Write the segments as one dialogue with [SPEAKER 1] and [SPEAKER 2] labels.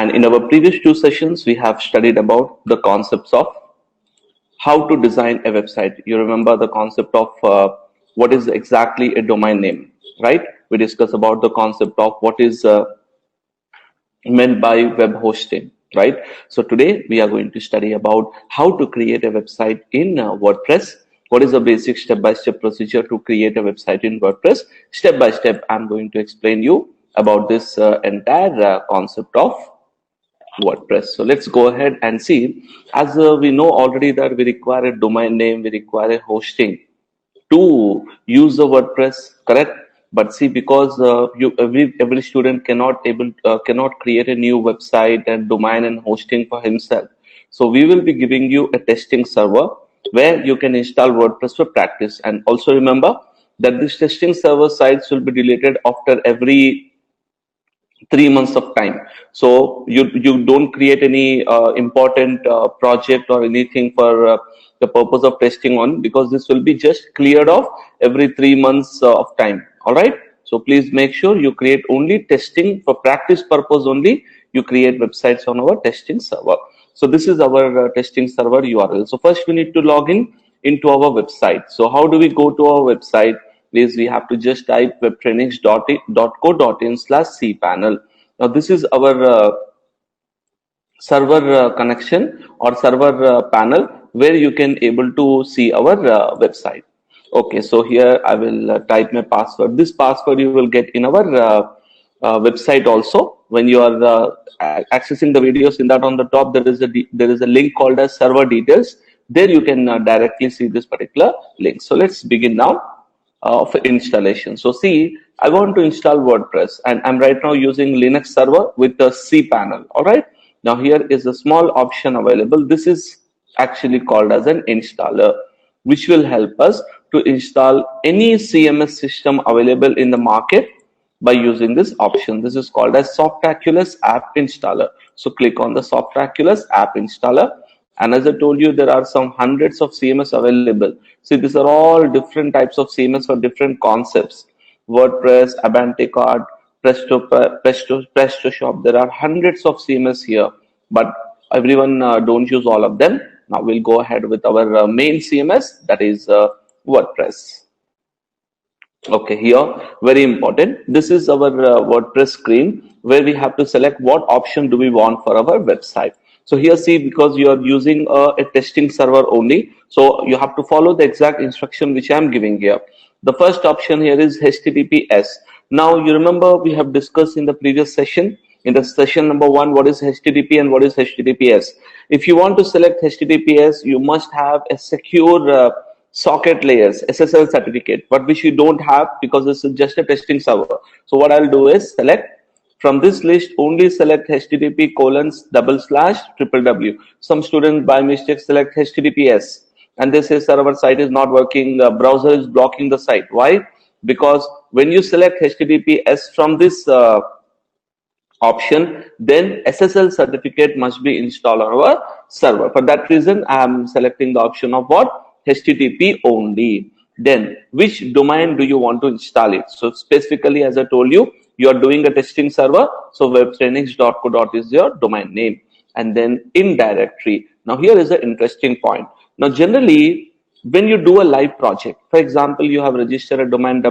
[SPEAKER 1] And in our previous two sessions, we have studied about the concepts of how to design a website. You remember the concept of what is exactly a domain name, right? We discussed about the concept of what is meant by web hosting, right? So today we are going to study about how to create a website in WordPress. What is the basic step-by-step procedure to create a website in WordPress? Step by step, I'm going to explain you about this entire concept of WordPress. So let's go ahead and see. As we know already that we require a domain name, we require a hosting to use the WordPress, correct? But see, because every student cannot create a new website and domain and hosting for himself. So we will be giving you a testing server where you can install WordPress for practice. And also remember that this testing server sites will be deleted after every 3 months of time. So you don't create any important project or anything for the purpose of testing on, because this will be just cleared off every 3 months of time. All right, so please make sure you create only testing for practice purpose only. You create websites on our testing server. So this is our testing server URL. So first we need to log in into our website. So how do we go to our website? Is we have to just type webtrainings.co.in/cpanel. Now this is our server connection or server panel where you can able to see our website. Okay, so here I will type my password. This password you will get in our website also. When you are accessing the videos, in that on the top there is a link called as server details. There you can directly see this particular link. So let's begin now of installation. So see, I want to install WordPress and I'm right now using Linux server with the cPanel. All right, now here is a small option available. This is actually called as an installer, which will help us to install any CMS system available in the market by using this option. This is called as Softaculous App Installer. So click on the Softaculous App Installer. And as I told you, there are some hundreds of CMS available. See, these are all different types of CMS for different concepts. WordPress, Abanticart, PrestaShop. There are hundreds of CMS here, but everyone don't use all of them. Now we'll go ahead with our main CMS, that is WordPress. Okay, here very important. This is our WordPress screen where we have to select what option do we want for our website. So here see, because you are using a testing server only, so you have to follow the exact instruction which I am giving here. The first option here is HTTPS. Now you remember we have discussed in the previous session, in the session number 1, what is HTTP and what is HTTPS. If you want to select HTTPS, you must have a secure socket layers SSL certificate, but which you don't have because this is just a testing server. So what I'll do is select from this list, only select http://www. Some students by mistake select HTTPS and they say server site is not working, browser is blocking the site. Why? Because when you select HTTPS from this option, then SSL certificate must be installed on our server. For that reason, I am selecting the option of what? HTTP only. Then which domain do you want to install it? So specifically, as I told you, you are doing a testing server, so webtrainings.co. is your domain name, and then in directory. Now here is an interesting point. Now generally when you do a live project, for example, you have registered a domain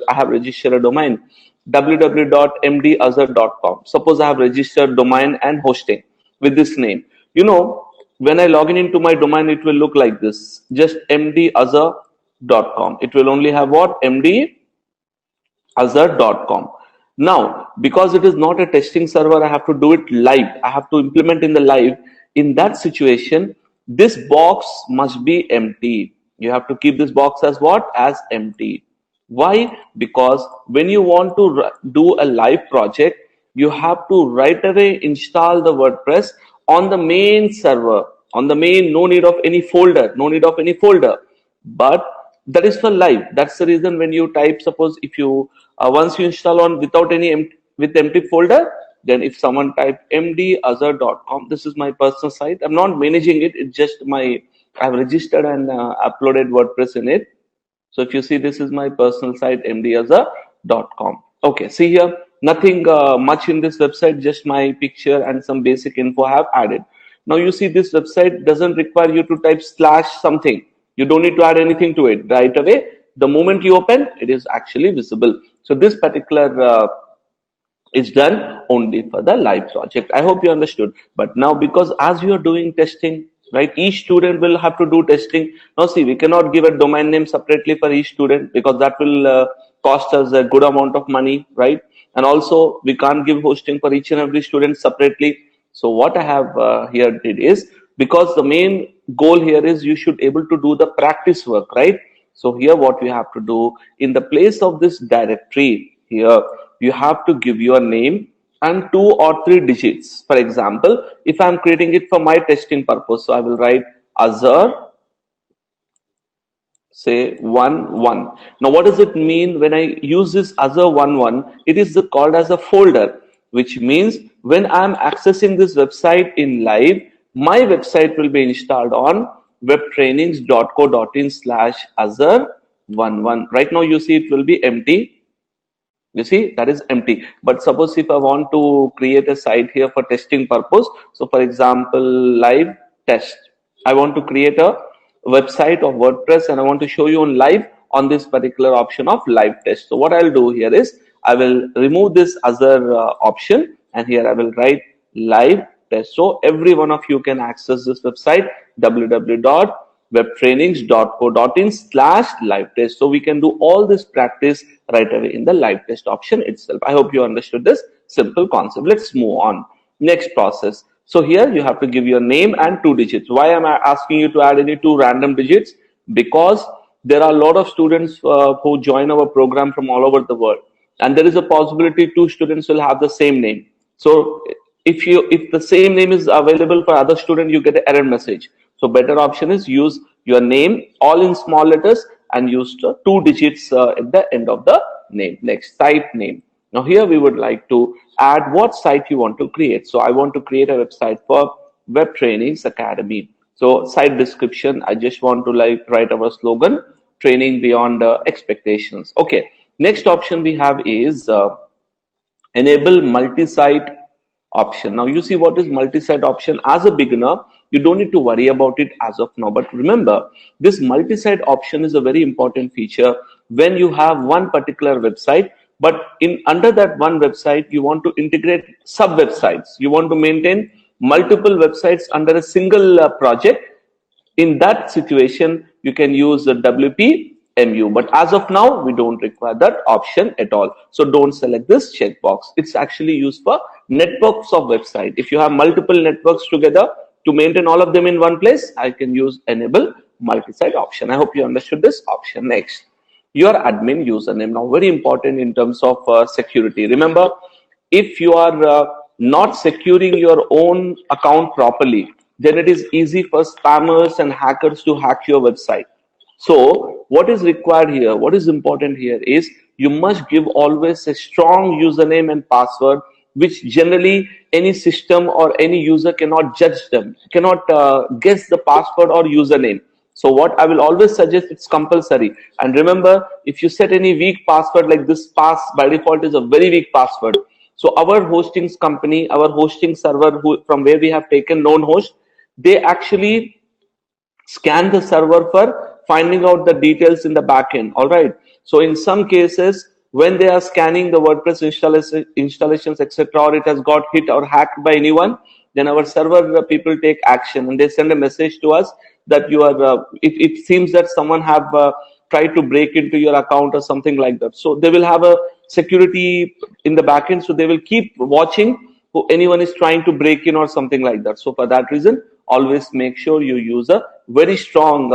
[SPEAKER 1] I have registered a domain www.mdazure.com. suppose I have registered domain and hosting with this name. You know, when I log in into my domain, it will look like this, just mdazure.com. it will only have what? mdazure.com. Now, because it is not a testing server, I have to do it live. I have to implement in the live. In that situation, this box must be empty. You have to keep this box as what? As empty. Why? Because when you want to do a live project, you have to right away install the WordPress on the main server, on the main, no need of any folder, but that is for live. That's the reason when you type, suppose if you once you install on without any empty folder, then if someone type mdazure.com, this is my personal site. I'm not managing it. It's just I've registered and uploaded WordPress in it. So if you see, this is my personal site, mdazure.com. Okay, see here, nothing much in this website, just my picture and some basic info I have added. Now you see this website doesn't require you to type slash something. You don't need to add anything to it right away. The moment you open, it is actually visible. So this particular is done only for the live project. I hope you understood. But now, because as you are doing testing, right, each student will have to do testing. Now see, we cannot give a domain name separately for each student because that will cost us a good amount of money, right? And also we can't give hosting for each and every student separately. So what I have here did is, because the main goal here is you should able to do the practice work, right? So here what we have to do, in the place of this directory here, you have to give your name and 2 or 3 digits. For example, if I'm creating it for my testing purpose, so I will write Azure, say 11. Now what does it mean when I use this Azure 11? It is called as a folder, which means when I'm accessing this website in live, my website will be installed on webtrainings.co.in/Azure11. Right now you see it will be empty. You see that is empty. But suppose if I want to create a site here for testing purpose, so for example, live test, I want to create a website of WordPress and I want to show you on live on this particular option of live test. So what I'll do here is I will remove this other option, and here I will write live test. So every one of you can access this website, www.webtrainings.co.in/live test. So we can do all this practice right away in the live test option itself. I hope you understood this simple concept. Let's move on. Next process. So here you have to give your name and 2 digits. Why am I asking you to add any 2 random digits? Because there are a lot of students who join our program from all over the world, and there is a possibility 2 students will have the same name. So if the same name is available for other student, you get an error message. So better option is use your name all in small letters and use 2 digits at the end of the name. Next, site name. Now here we would like to add what site you want to create. So I want to create a website for Web Trainings Academy. So site description, I just want to write our slogan, training beyond expectations. Okay. Next option we have is enable multi-site option. Now you see what is multi-site option. As a beginner, you don't need to worry about it as of now, but remember, this multi-site option is a very important feature when you have one particular website, but in under that one website you want to integrate sub websites, you want to maintain multiple websites under a single project. In that situation you can use the WPMU, but as of now we don't require that option at all. So don't select this checkbox. It's actually used for networks of website. If you have multiple networks together, to maintain all of them in one place, I can use enable multi-site option. I hope you understood this option. Next, your admin username. Now very important in terms of security. Remember, if you are not securing your own account properly, then it is easy for spammers and hackers to hack your website. So what is required here, what is important here is you must give always a strong username and password, which generally any system or any user cannot judge them, cannot guess the password or username. So what I will always suggest, it's compulsory. And remember, if you set any weak password like this, pass by default is a very weak password. So our hosting company, our hosting server, from where we have taken known host, they actually scan the server for finding out the details in the backend. All right. So in some cases, when they are scanning the WordPress installations, etc., or it has got hit or hacked by anyone, then our server people take action and they send a message to us that you are. It seems that someone have tried to break into your account or something like that. So they will have a security in the backend. So they will keep watching who anyone is trying to break in or something like that. So for that reason, always make sure you use a very strong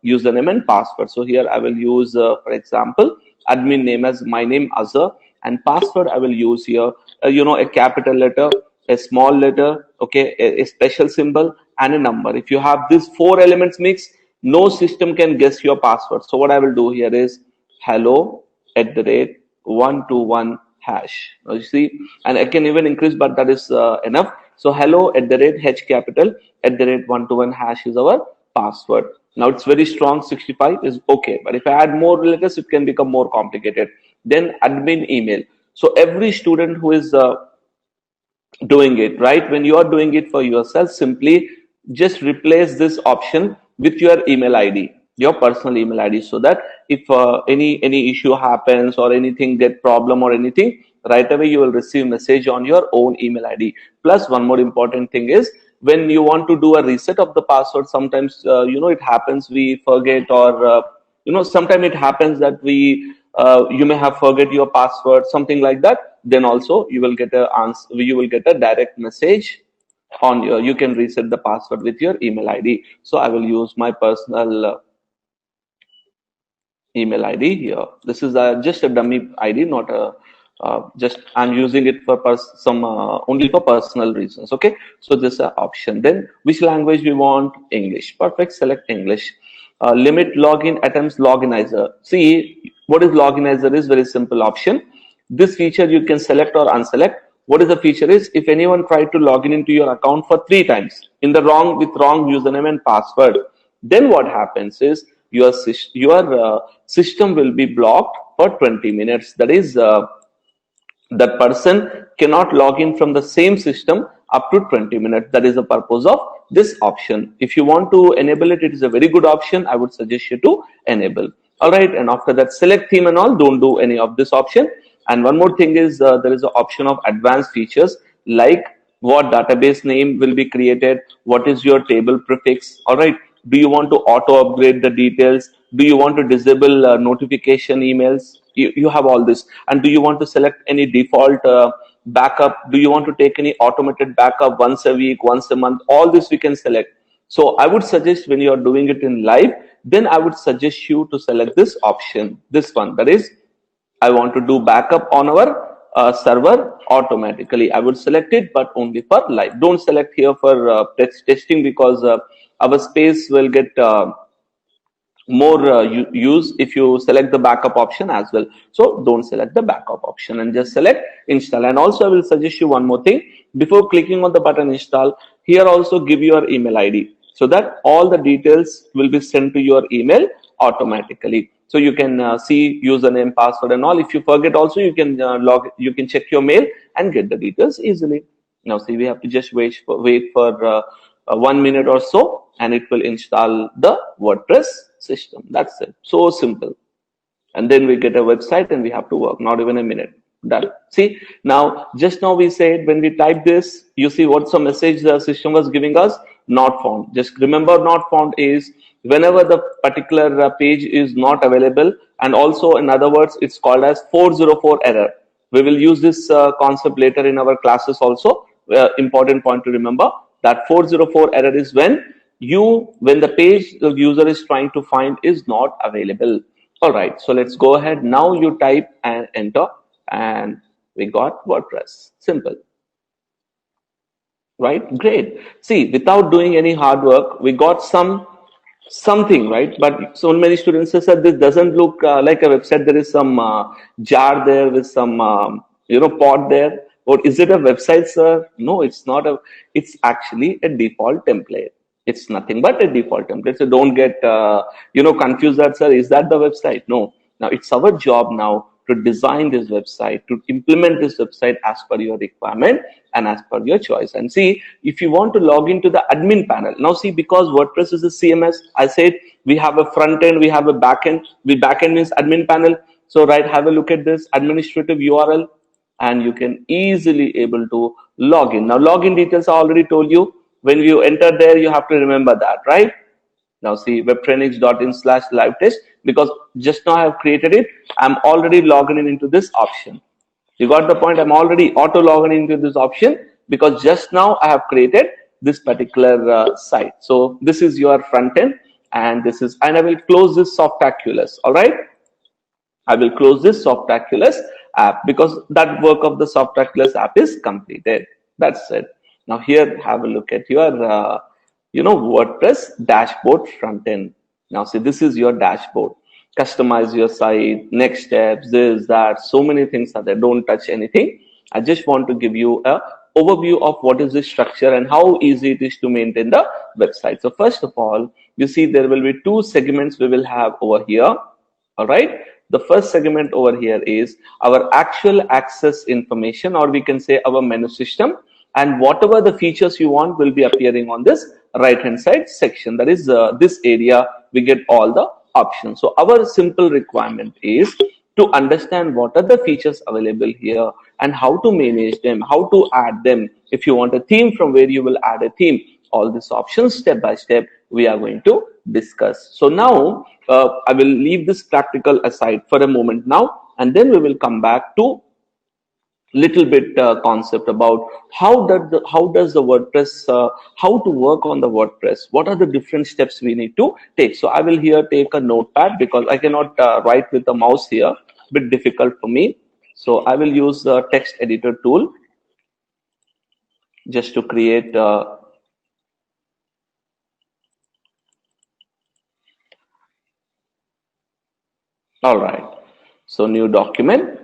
[SPEAKER 1] username and password. So here I will use, for example, admin name as my name Azhar, and password I will use here, a capital letter, a small letter, okay, a special symbol, and a number. If you have these 4 elements mixed, no system can guess your password. So what I will do here is hello@121#. Now you see, and I can even increase, but that is enough. So hello@H capital @121# is our password. Now it's very strong, 65 is okay, but if I add more letters, it can become more complicated. Then admin email. So every student who is doing it, right, when you are doing it for yourself, simply just replace this option with your email id, your personal email id, so that if any issue happens or anything get problem or anything, right away you will receive message on your own email id. Plus one more important thing is, when you want to do a reset of the password, sometimes it happens we forget, or sometimes it happens that you may have forget your password, something like that. Then also you will get a answer, you will get a direct message on your, you can reset the password with your email id. So I will use my personal email id here. This is just a dummy id, not a just I'm using it for some only for personal reasons. Okay, so this is an option. Then which language we want? English. Perfect. Select English. Limit login attempts loginizer. See what is loginizer is very simple option. This feature you can select or unselect. What is the feature is, if anyone tried to log in into your account for 3 times in the with wrong username and password, then what happens is your system will be blocked for 20 minutes. That is, that person cannot log in from the same system up to 20 minutes. That is the purpose of this option. If you want to enable it, it is a very good option. I would suggest you to enable. All right, and after that, select theme and all. Don't do any of this option. And one more thing is, there is an option of advanced features, like what database name will be created, what is your table prefix. All right, do you want to auto upgrade the details, do you want to disable notification emails, you have all this. And do you want to select any default backup, do you want to take any automated backup once a week, once a month, all this we can select. So I would suggest, when you are doing it in live, then I would suggest you to select this option, this one, that is, I want to do backup on our server automatically. I would select it, but only for live. Don't select here for testing, because our space will get more use if you select the backup option as well. So don't select the backup option and just select install. And also I will suggest you one more thing. Before clicking on the button install, here also give your email ID, so that all the details will be sent to your email automatically. So you can see username, password and all. If you forget also, you can you can check your mail and get the details easily. Now see, we have to just wait for 1 minute or so, and it will install the WordPress system. That's it. So simple. And then we get a website and we have to work, not even a minute. Done. See, now, just now we said, when we type this, you see what's the message the system was giving us? Not found. Just remember, not found is whenever the particular page is not available. And also, in other words, it's called as 404 error. We will use this concept later in our classes also. Important point to remember, that 404 error is when the page the user is trying to find is not available. All right, so let's go ahead. Now you type and enter, and we got WordPress. Simple. Right? Great. See, without doing any hard work, we got something, right? But so many students have said this doesn't look like a website. There is some jar there with some pod there. Or is it a website, sir? No, it's not it's actually a default template. It's nothing but a default template. So don't get confused that, sir, is that the website? No. Now it's our job now to design this website, to implement this website as per your requirement and as per your choice. And see, if you want to log into the admin panel, now see, because WordPress is a CMS, I said we have a front end, we have a back end. The back end means admin panel. So right, have a look at this administrative URL, and you can easily able to log in. Now login details I already told you. When you enter there, you have to remember that, right? Now see, webtrainings.in/live test, because just now I have created it. I'm already logging in into this option. You got the point? I'm already auto logging into this option because just now I have created this particular site. So this is your front end, and and I will close this Softaculous. All right. I will close this Softaculous app because that work of the Softaculous app is completed. That's it. Now here, have a look at your, WordPress dashboard front end. Now see, this is your dashboard. Customize your site, next steps, this, that, so many things are there. Don't touch anything. I just want to give you a overview of what is the structure and how easy it is to maintain the website. So first of all, you see there will be 2 segments we will have over here. All right. The first segment over here is our actual access information, or we can say our menu system, and whatever the features you want will be appearing on this right hand side section. That is this area we get all the options. So our simple requirement is to understand what are the features available here and how to manage them, how to add them. If you want a theme, from where you will add a theme, all these options step by step we are going to discuss. So now I will leave this practical aside for a moment now, and then we will come back to little bit concept about how does the WordPress, how to work on the WordPress, what are the different steps we need to take. So I will here take a notepad because I cannot write with the mouse here, bit difficult for me. So I will use the text editor tool just to create all right, so new document,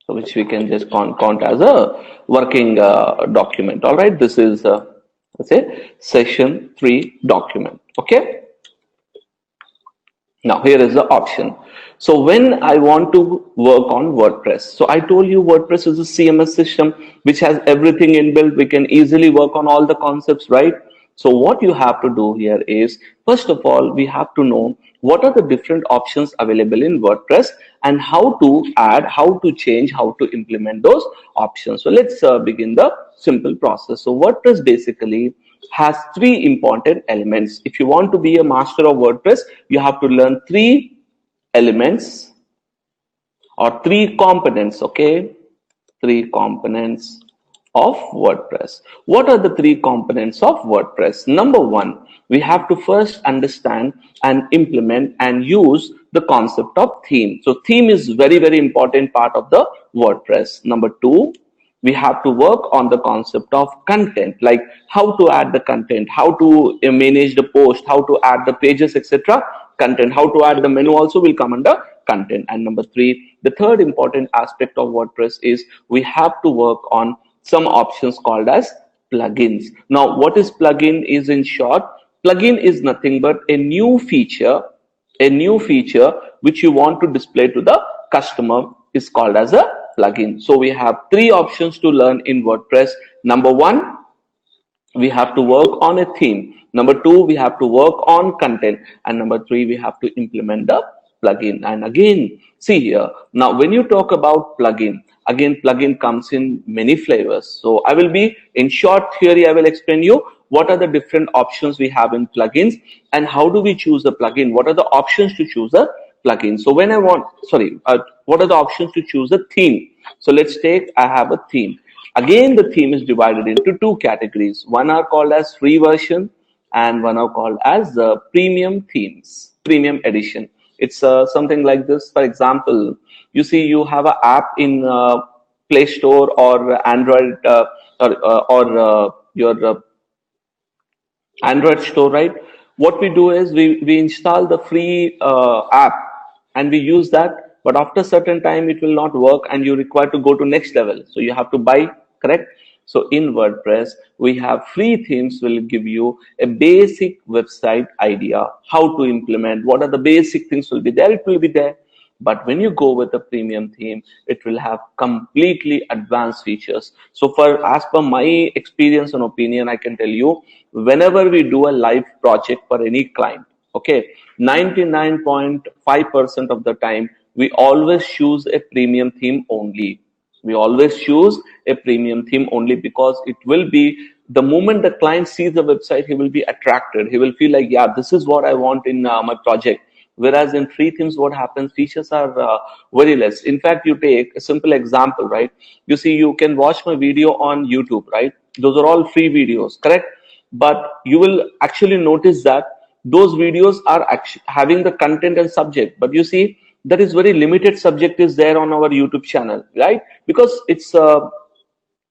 [SPEAKER 1] so which we can just count as a working document. All right, this is let's say session 3 document. Okay, now here is the option. So when I want to work on WordPress, so I told you WordPress is a CMS system which has everything inbuilt. We can easily work on all the concepts, right? So what you have to do here is, first of all, we have to know what are the different options available in WordPress and how to add, how to change, how to implement those options. So let's begin the simple process. So WordPress basically has 3 important elements. If you want to be a master of WordPress, you have to learn 3 elements or 3 components. Okay, 3 components of WordPress. What are the 3 components of WordPress? Number 1, we have to first understand and implement and use the concept of theme. So theme is very, very important part of the WordPress. Number 2, we have to work on the concept of content, like how to add the content, how to manage the post, how to add the pages, etc. Content, how to add the menu also will come under content. And number 3, the third important aspect of WordPress is we have to work on some options called as plugins. Now, what is plugin? Is in short, plugin is nothing but a new feature which you want to display to the customer is called as a plugin. So we have 3 options to learn in WordPress. Number 1, we have to work on a theme. Number 2, we have to work on content. And number 3, we have to implement the plugin. And again, see here, now when you talk about plugin, again, plugin comes in many flavors. So I will be, in short theory, I will explain you what are the different options we have in plugins and how do we choose a plugin. What are the options to choose a plugin? So when I want, what are the options to choose a theme? So let's take, I have a theme. Again, the theme is divided into 2 categories. One are called as free version and one are called as premium themes, premium edition. It's something like this. For example, you see you have an app in Play Store or Android or your Android store, right? What we do is we install the free app and we use that, but after certain time it will not work and you require to go to next level. So you have to buy, correct? So in WordPress, we have free themes will give you a basic website idea, how to implement, what are the basic things will be there, it will be there. But when you go with a premium theme, it will have completely advanced features. So as per my experience and opinion, I can tell you, whenever we do a live project for any client, okay, 99.5% of the time, we always choose a premium theme only. We always choose a premium theme only because it will be, the moment the client sees the website, he will be attracted. He will feel like, yeah, this is what I want in my project. Whereas in free themes, what happens, features are very less. In fact, you take a simple example, right? You see, you can watch my video on YouTube, right? Those are all free videos, correct? But you will actually notice that those videos are actually having the content and subject. But you see, that is very limited subject is there on our YouTube channel, right? Because it's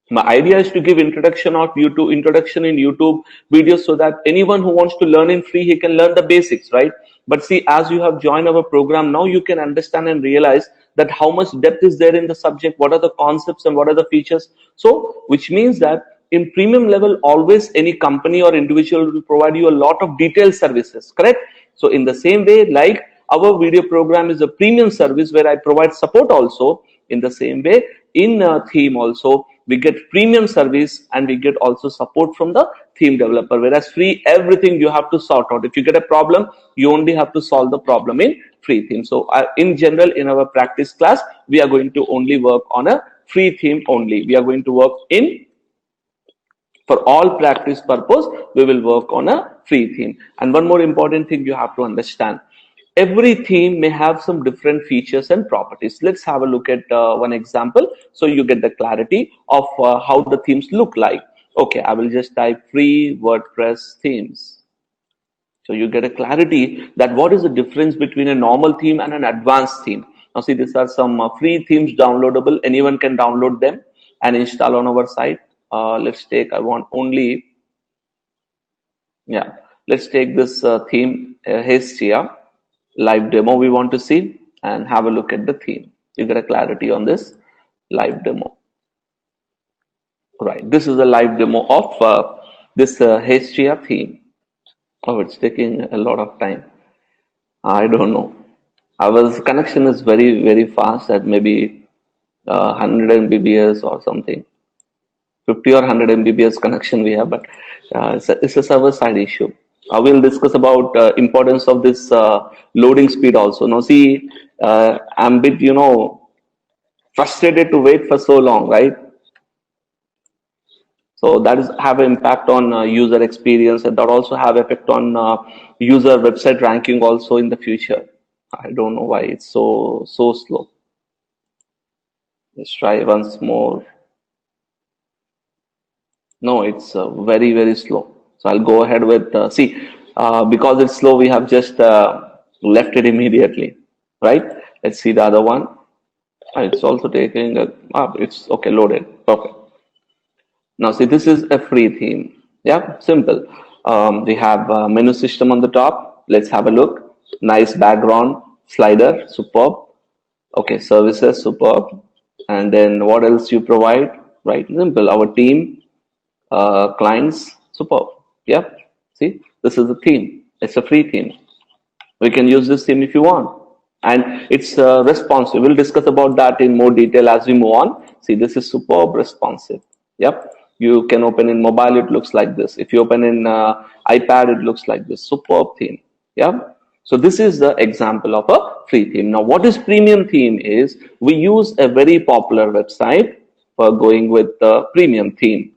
[SPEAKER 1] my idea is to give introduction in YouTube videos so that anyone who wants to learn in free, he can learn the basics, right? But see, as you have joined our program, now you can understand and realize that how much depth is there in the subject, what are the concepts and what are the features. So, which means that in premium level, always any company or individual will provide you a lot of detailed services, correct? So in the same way, like our video program is a premium service where I provide support also, in the same way, in theme also, we get premium service and we get also support from the theme developer. Whereas free, everything you have to sort out. If you get a problem, you only have to solve the problem in free theme. So in general, in our practice class, we are going to only work on a free theme only. We are going to work in, for all practice purpose, we will work on a free theme. And one more important thing you have to understand, every theme may have some different features and properties. Let's have a look at one example so you get the clarity of how the themes look like. Okay, I will just type free WordPress themes. So you get a clarity that what is the difference between a normal theme and an advanced theme. Now see, these are some free themes downloadable. Anyone can download them and install on our site. Let's take, I want only, yeah, let's take this theme, Hestia live demo we want to see, and have a look at the theme. You get a clarity on this live demo. Right, this is a live demo of this Hestia theme. Oh, it's taking a lot of time. I don't know. Our connection is very fast at maybe 100 Mbps or something. 50 or 100 Mbps connection we have, but it's a server side issue. We'll discuss about importance of this loading speed also. Now see, I'm a bit, frustrated to wait for so long, right? So that is have an impact on user experience, and that also have effect on user website ranking also in the future. I don't know why it's so slow. Let's try once more. No, it's very slow. So I'll go ahead with because it's slow, we have just left it immediately, right? Let's see the other one. It's also taking it's okay, loaded. Perfect. Now see, this is a free theme. Yeah, simple. We have a menu system on the top. Let's have a look. Nice background, slider, superb. Okay, services, superb. And then what else you provide? Right, simple. Our team, clients, superb. Yep. See, this is the theme. It's a free theme. We can use this theme if you want. And it's responsive. We'll discuss about that in more detail as we move on. See, this is superb responsive. Yep. You can open in mobile, it looks like this. If you open in iPad, it looks like this. Superb theme. Yep. So this is the example of a free theme. Now, what is premium theme is, we use a very popular website for going with the premium theme.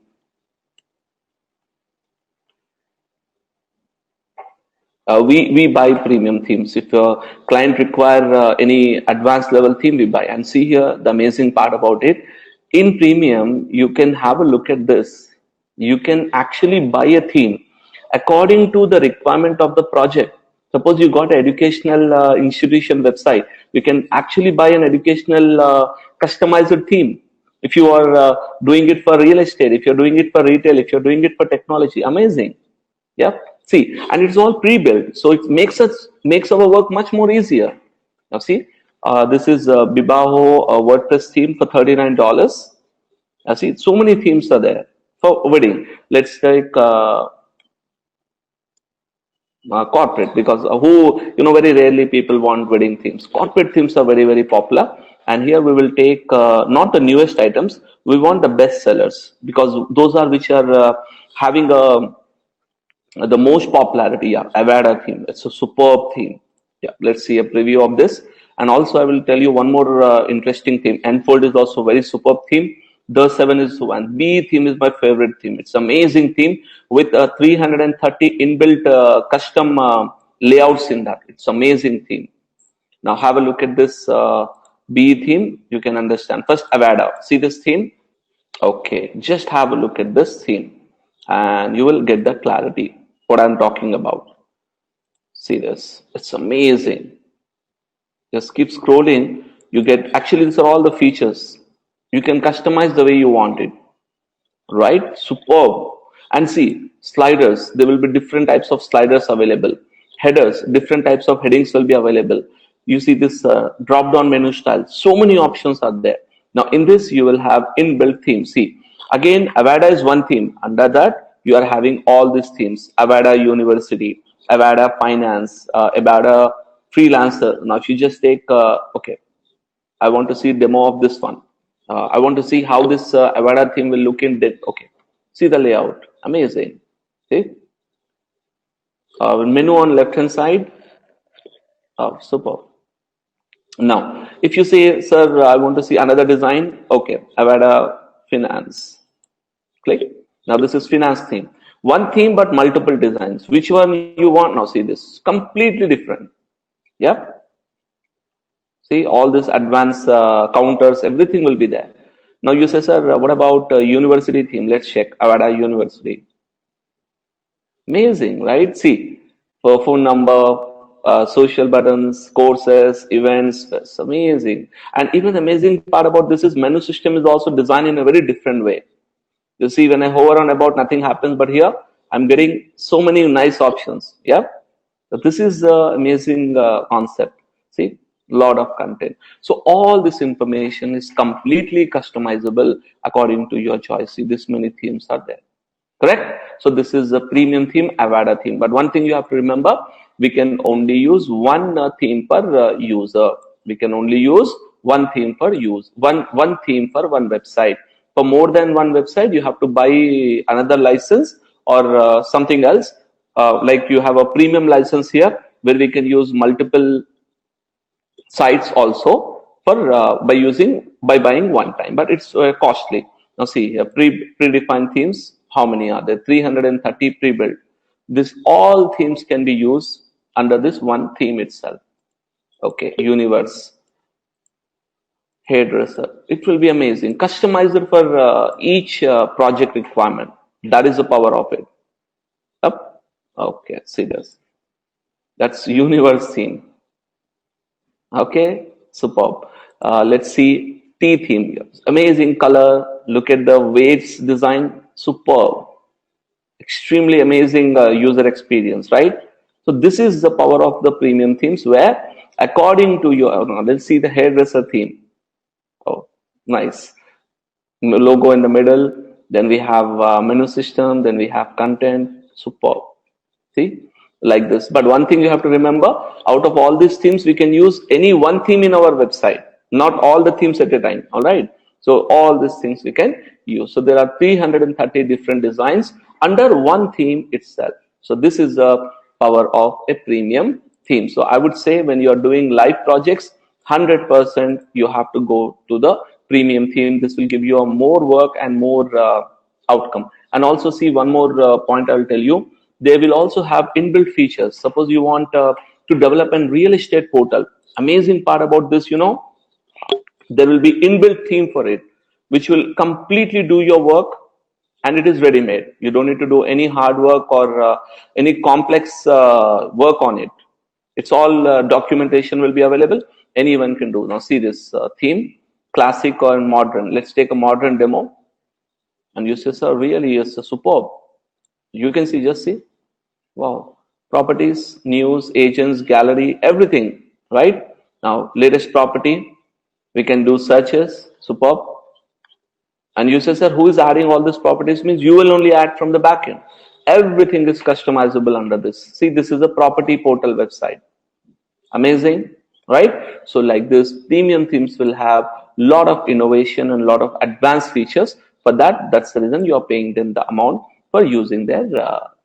[SPEAKER 1] We buy premium themes. If a client require any advanced level theme, we buy. And see here, the amazing part about it, in premium, you can have a look at this. You can actually buy a theme according to the requirement of the project. Suppose you got an educational institution website, you can actually buy an educational customized theme. If you are doing it for real estate, if you're doing it for retail, if you're doing it for technology, amazing. Yeah. See, and it's all pre-built, so it makes our work much more easier. Now see, this is Bibaho WordPress theme for $39. See, so many themes are there for wedding. Let's take corporate, because very rarely people want wedding themes. Corporate themes are very popular, and here we will take not the newest items. We want the best sellers, because those are which are having the most popularity. Yeah, Avada theme. It's a superb theme. Yeah, let's see a preview of this. And also, I will tell you one more interesting theme. Enfold is also very superb theme. The 7 is one. B theme is my favorite theme. It's amazing theme with 330 inbuilt custom layouts in that. It's amazing theme. Now have a look at this B theme. You can understand. First, Avada. See this theme? Okay, just have a look at this theme, and you will get the clarity what I'm talking about. See this? It's amazing. Just keep scrolling. You get, actually these are all the features. You can customize the way you want it. Right? Superb. And see, sliders, there will be different types of sliders available. Headers, different types of headings will be available. You see this drop down menu style. So many options are there. Now in this you will have inbuilt themes. See, again, Avada is one theme. Under that, you are having all these themes. Avada University, Avada Finance, Avada Freelancer. Now, if you just take, okay, I want to see demo of this one. I want to see how this Avada theme will look in that. Okay, see the layout. Amazing. See, menu on left hand side. Oh, super. Now, if you say, sir, I want to see another design. Okay, Avada Finance. Click. Now this is finance theme. One theme but multiple designs. Which one you want? Now see this. Completely different. Yeah. See all this advanced counters, everything will be there. Now you say, sir, what about university theme? Let's check Avada University. Amazing, right? See, phone number, social buttons, courses, events. That's amazing. And even the amazing part about this is menu system is also designed in a very different way. You see, when I hover on about, nothing happens, but here I'm getting so many nice options. Yeah. So this is amazing concept. See, lot of content. So all this information is completely customizable according to your choice. See, this many themes are there. Correct? So this is a premium theme, Avada theme. But one thing you have to remember, we can only use one theme per user. We can only use one theme per use, one theme for one website. For more than one website, you have to buy another license or something else. Like you have a premium license here where we can use multiple sites also for by buying one time, but it's costly. Now see here, predefined themes. How many are there? 330 pre-built. This all themes can be used under this one theme itself. Okay, universe, hairdresser. It will be amazing. Customizer for each project requirement. That is the power of it. Up. Okay, see this. That's universe theme. Okay, superb. Let's see T theme. Amazing color. Look at the waves design. Superb. Extremely amazing user experience, right? So this is the power of the premium themes where according to your, let's see the hairdresser theme. Oh, nice. Logo in the middle. Then we have menu system. Then we have content. Superb. See, like this. But one thing you have to remember, out of all these themes, we can use any one theme in our website, not all the themes at a time. All right. So all these things we can use. So there are 330 different designs under one theme itself. So this is the power of a premium theme. So I would say when you are doing live projects, 100% you have to go to the premium theme. This will give you a more work and more outcome. And also see one more point I'll tell you. They will also have inbuilt features. Suppose you want to develop a real estate portal. Amazing part about this, there will be inbuilt theme for it, which will completely do your work, and it is ready made. You don't need to do any hard work or any complex work on it. It's all documentation will be available. Anyone can do. Now see this theme, classic or modern. Let's take a modern demo. And you say, sir, really is superb. You can see, just see. Wow. Properties, news, agents, gallery, everything, right? Now, latest property, we can do searches, superb. And you say, sir, who is adding all these properties? Means you will only add from the backend. Everything is customizable under this. See, this is a property portal website. Amazing, right? So like this, premium themes will have lot of innovation and lot of advanced features. For that, that's the reason you are paying them the amount for using their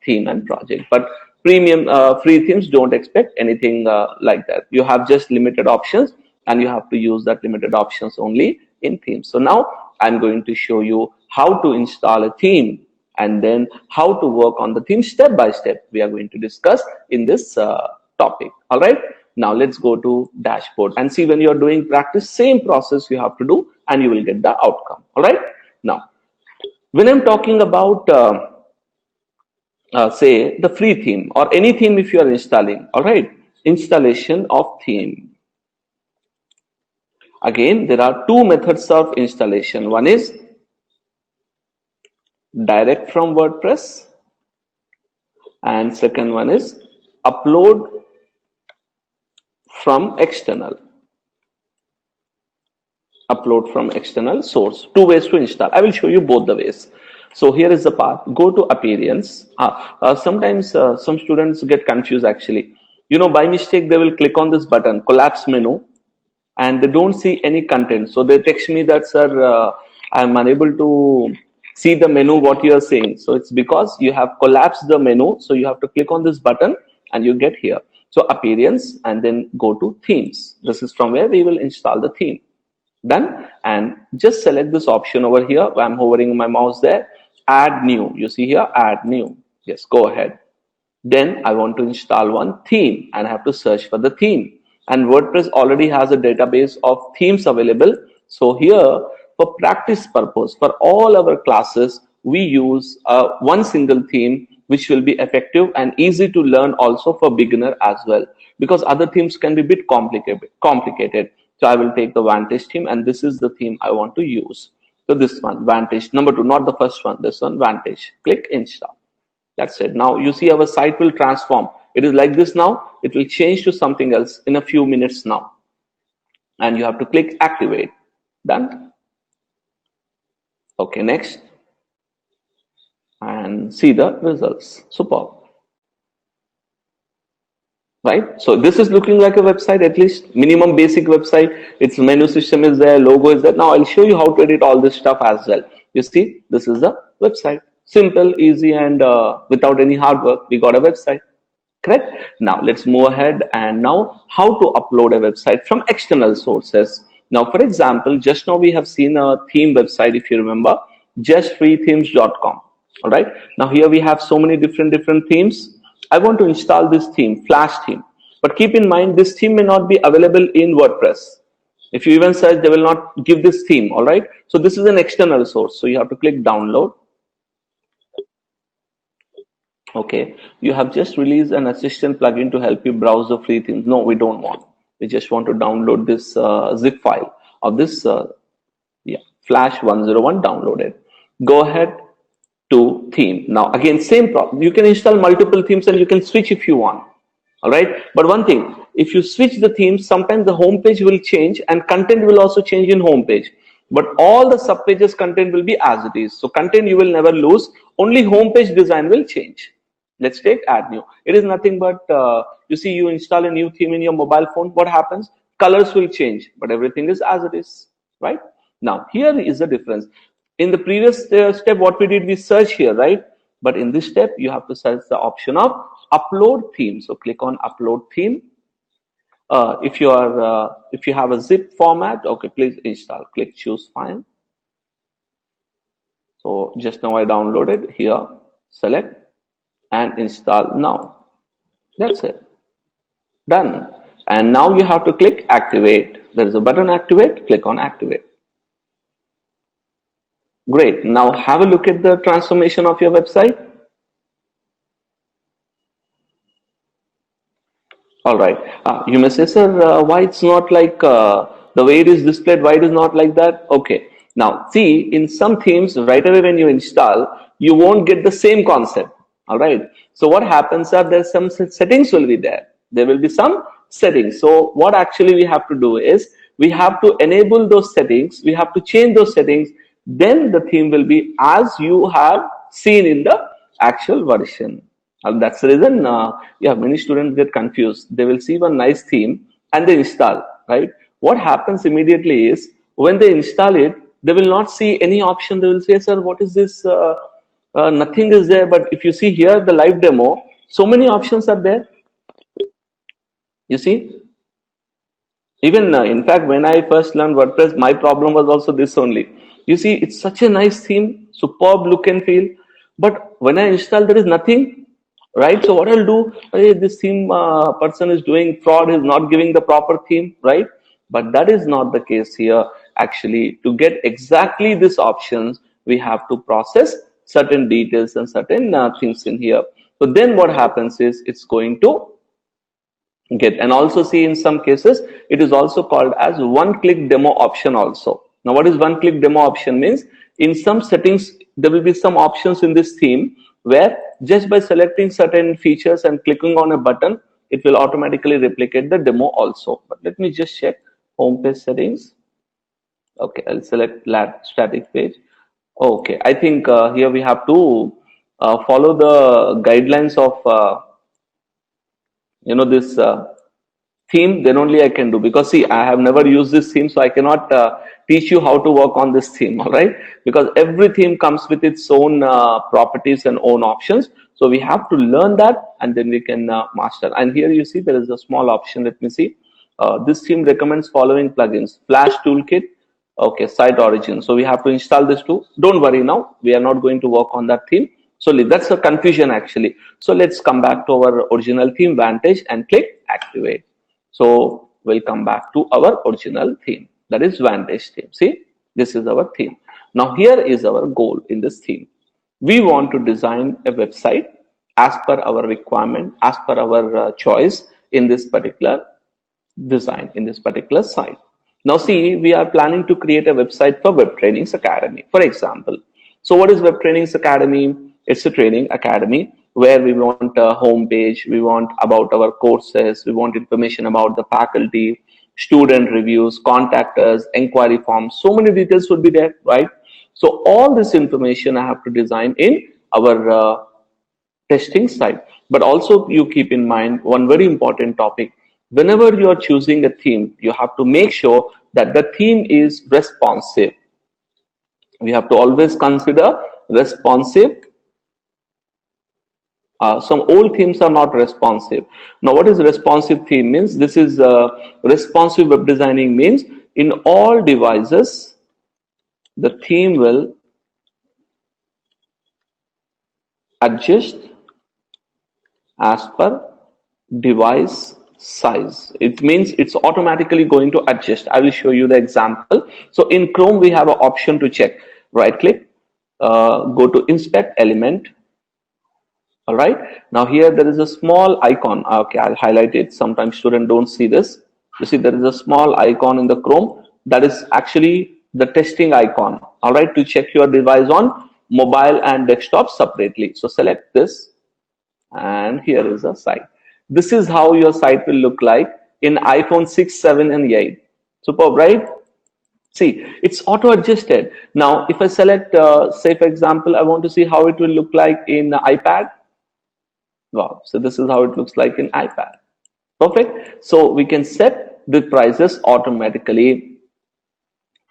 [SPEAKER 1] theme and project. But premium free themes don't expect anything like that. You have just limited options, and you have to use that limited options only in themes. So now I'm going to show you how to install a theme and then how to work on the theme step by step. We are going to discuss in this topic. All right. Now let's go to dashboard and see when you're doing practice, same process you have to do and you will get the outcome. All right. Now, when I'm talking about, say, the free theme or any theme if you are installing, all right, installation of theme. Again, there are two methods of installation. One is direct from WordPress and second one is upload from external. Upload from external source. Two ways to install. I will show you both the ways. So here is the path. Go to appearance. Sometimes some students get confused actually. By mistake, they will click on this button, collapse menu, and they don't see any content. So they text me that, sir, I'm unable to see the menu, what you are saying. So it's because you have collapsed the menu. So you have to click on this button and you get here. So appearance and then go to themes. This is from where we will install the theme. Done. And just select this option over here. I'm hovering my mouse there. Add new. You see here, add new. Yes, go ahead. Then I want to install one theme and I have to search for the theme. And WordPress already has a database of themes available. So here, for practice purpose, for all our classes, we use one single theme which will be effective and easy to learn also for beginner as well, because other themes can be a bit complicated. So I will take the Vantage theme, and this is the theme I want to use. So this one, Vantage, number 2, not the first one, this one, Vantage. Click install. That's it. Now you see our site will transform. It is like this now. It will change to something else in a few minutes now. And you have to click activate. Done. Okay, next. And see the results. Superb. Right? So this is looking like a website, at least minimum basic website. Its menu system is there, logo is there. Now I'll show you how to edit all this stuff as well. You see, this is the website. Simple, easy, and without any hard work, we got a website. Correct? Now let's move ahead, and now how to upload a website from external sources. Now, for example, just now we have seen a theme website, if you remember, justfreethemes.com. All right. Now here we have so many different themes. I want to install this theme, Flash theme. But keep in mind, this theme may not be available in WordPress. If you even search, they will not give this theme. All right. So this is an external source. So you have to click download. Okay. You have just released an assistant plugin to help you browse the free themes. No, we don't want. We just want to download this zip file of this Flash 101 downloaded. Go ahead to theme. Now again, same problem. You can install multiple themes and you can switch if you want. All right. But one thing, if you switch the themes, sometimes the home page will change and content will also change in home page. But all the sub pages content will be as it is. So content you will never lose. Only home page design will change. Let's take add new. It is nothing but you see, you install a new theme in your mobile phone. What happens? Colors will change, but everything is as it is. Right. Now here is the difference. In the previous step, what we did, we search here, right? But in this step, you have to search the option of upload theme. So click on upload theme. If you have a zip format, okay, please install. Click choose file. So just now I downloaded here. Select and install now. That's it. Done. And now you have to click activate. There is a button activate. Click on activate. Great. Now have a look at the transformation of your website. All right. You may say, sir, why it's not like the way it is displayed? Why it is not like that? Okay. Now see, in some themes, right away when you install, you won't get the same concept. All right. So what happens are there's some settings will be there. There will be some settings. So what actually we have to do is we have to enable those settings. We have to change those settings. Then the theme will be as you have seen in the actual version. That's the reason many students get confused. They will see one nice theme and they install, right? What happens immediately is when they install it, they will not see any option. They will say, sir, what is this? Nothing is there. But if you see here, the live demo, so many options are there. You see? Even in fact, when I first learned WordPress, my problem was also this only. You see, it's such a nice theme, superb look and feel. But when I install, there is nothing, right? So what I'll do, hey, this theme person is doing fraud, is not giving the proper theme, right? But that is not the case here. Actually, to get exactly these options, we have to process certain details and certain things in here. So then what happens is it's going to get, and also see in some cases, it is also called as one-click demo option also. Now, what is one-click demo option means? In some settings, there will be some options in this theme where just by selecting certain features and clicking on a button, it will automatically replicate the demo also. But let me just check home page settings. Okay, I'll select static page. Okay, I think here we have to follow the guidelines of this theme. Then only I can do, because see, I have never used this theme, so I cannot teach you how to work on this theme. All right, because every theme comes with its own properties and own options. So we have to learn that, and then we can master. And here you see there is a small option. Let me see. This theme recommends following plugins: Flash Toolkit. Okay, site origin. So we have to install this too. Don't worry now. We are not going to work on that theme. So that's a confusion actually. So let's come back to our original theme, Vantage, and click activate. So we'll come back to our original theme, that is Vantage theme. See, this is our theme. Now here is our goal in this theme. We want to design a website as per our requirement, as per our choice in this particular design, in this particular site. Now see, we are planning to create a website for Web Trainings Academy, for example. So what is Web Trainings Academy? It's a training academy where we want a home page, we want about our courses, we want information about the faculty, student reviews, contact us, inquiry forms. So many details would be there, right? So all this information I have to design in our testing site. But also you keep in mind one very important topic. Whenever you are choosing a theme, you have to make sure that the theme is responsive. We have to always consider responsive. Some old themes are not responsive. Now, what is responsive theme means? This is responsive web designing means in all devices, the theme will adjust as per device size. It means it's automatically going to adjust. I will show you the example. So in Chrome, we have an option to check. Right click, go to inspect element. All right. Now here there is a small icon. Okay, I'll highlight it. Sometimes students don't see this. You see there is a small icon in the Chrome that is actually the testing icon. All right, to check your device on mobile and desktop separately. So select this, and here is a site. This is how your site will look like in iPhone 6, 7, and 8. Superb, right? See, it's auto adjusted. Now, if I select, say for example, I want to see how it will look like in iPad. Wow, so this is how it looks like in iPad. Perfect. So we can set the prices automatically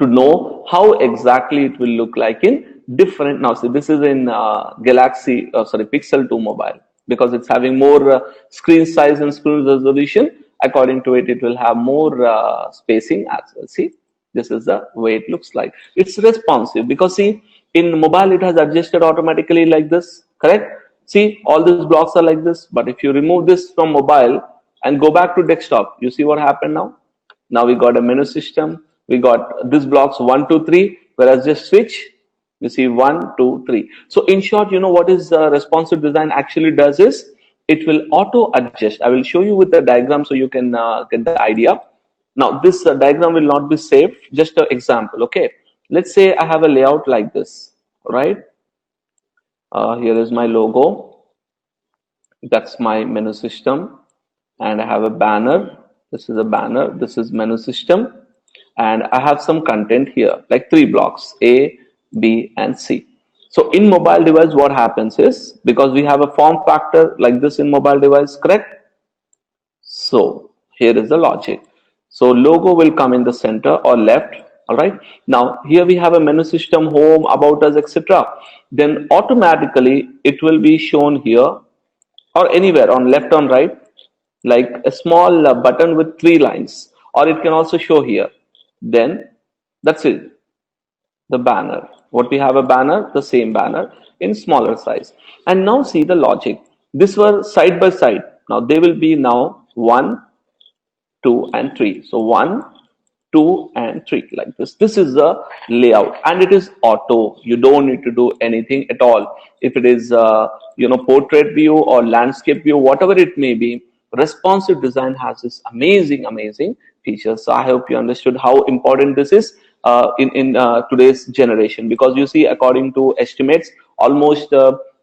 [SPEAKER 1] to know how exactly it will look like in different. Now, see, this is in Pixel 2 mobile, because it's having more screen size and screen resolution. According to it, it will have more spacing as well. See, this is the way it looks like. It's responsive because see, in mobile it has adjusted automatically like this, correct? See, all these blocks are like this, but if you remove this from mobile and go back to desktop, you see what happened now? Now we got a menu system, we got these blocks 1, 2, 3, whereas just switch, you see 1, 2, 3. So in short, you know what is responsive design actually does is, it will auto adjust. I will show you with the diagram so you can get the idea. Now this diagram will not be saved, just an example. Okay, let's say I have a layout like this, right? Here is my logo, that's my menu system, and I have a banner. This is a banner, this is menu system, and I have some content here like 3 blocks, A, B, and C. So in mobile device, what happens is, because we have a form factor like this in mobile device, correct? So here is the logic. So logo will come in the center or left. All right. Now here we have a menu system, home, about us, etc. Then automatically it will be shown here or anywhere on left or right, like a small button with 3 lines, or it can also show here. Then that's it. The banner. What we have a banner, the same banner in smaller size. And now see the logic. These were side by side. Now they will be now 1, 2, and 3. So 1, 2, and 3 like this. This is the layout, and it is auto. You don't need to do anything at all. If it is portrait view or landscape view, whatever it may be, responsive design has this amazing features. So I hope you understood how important this is in today's generation, because you see, according to estimates, almost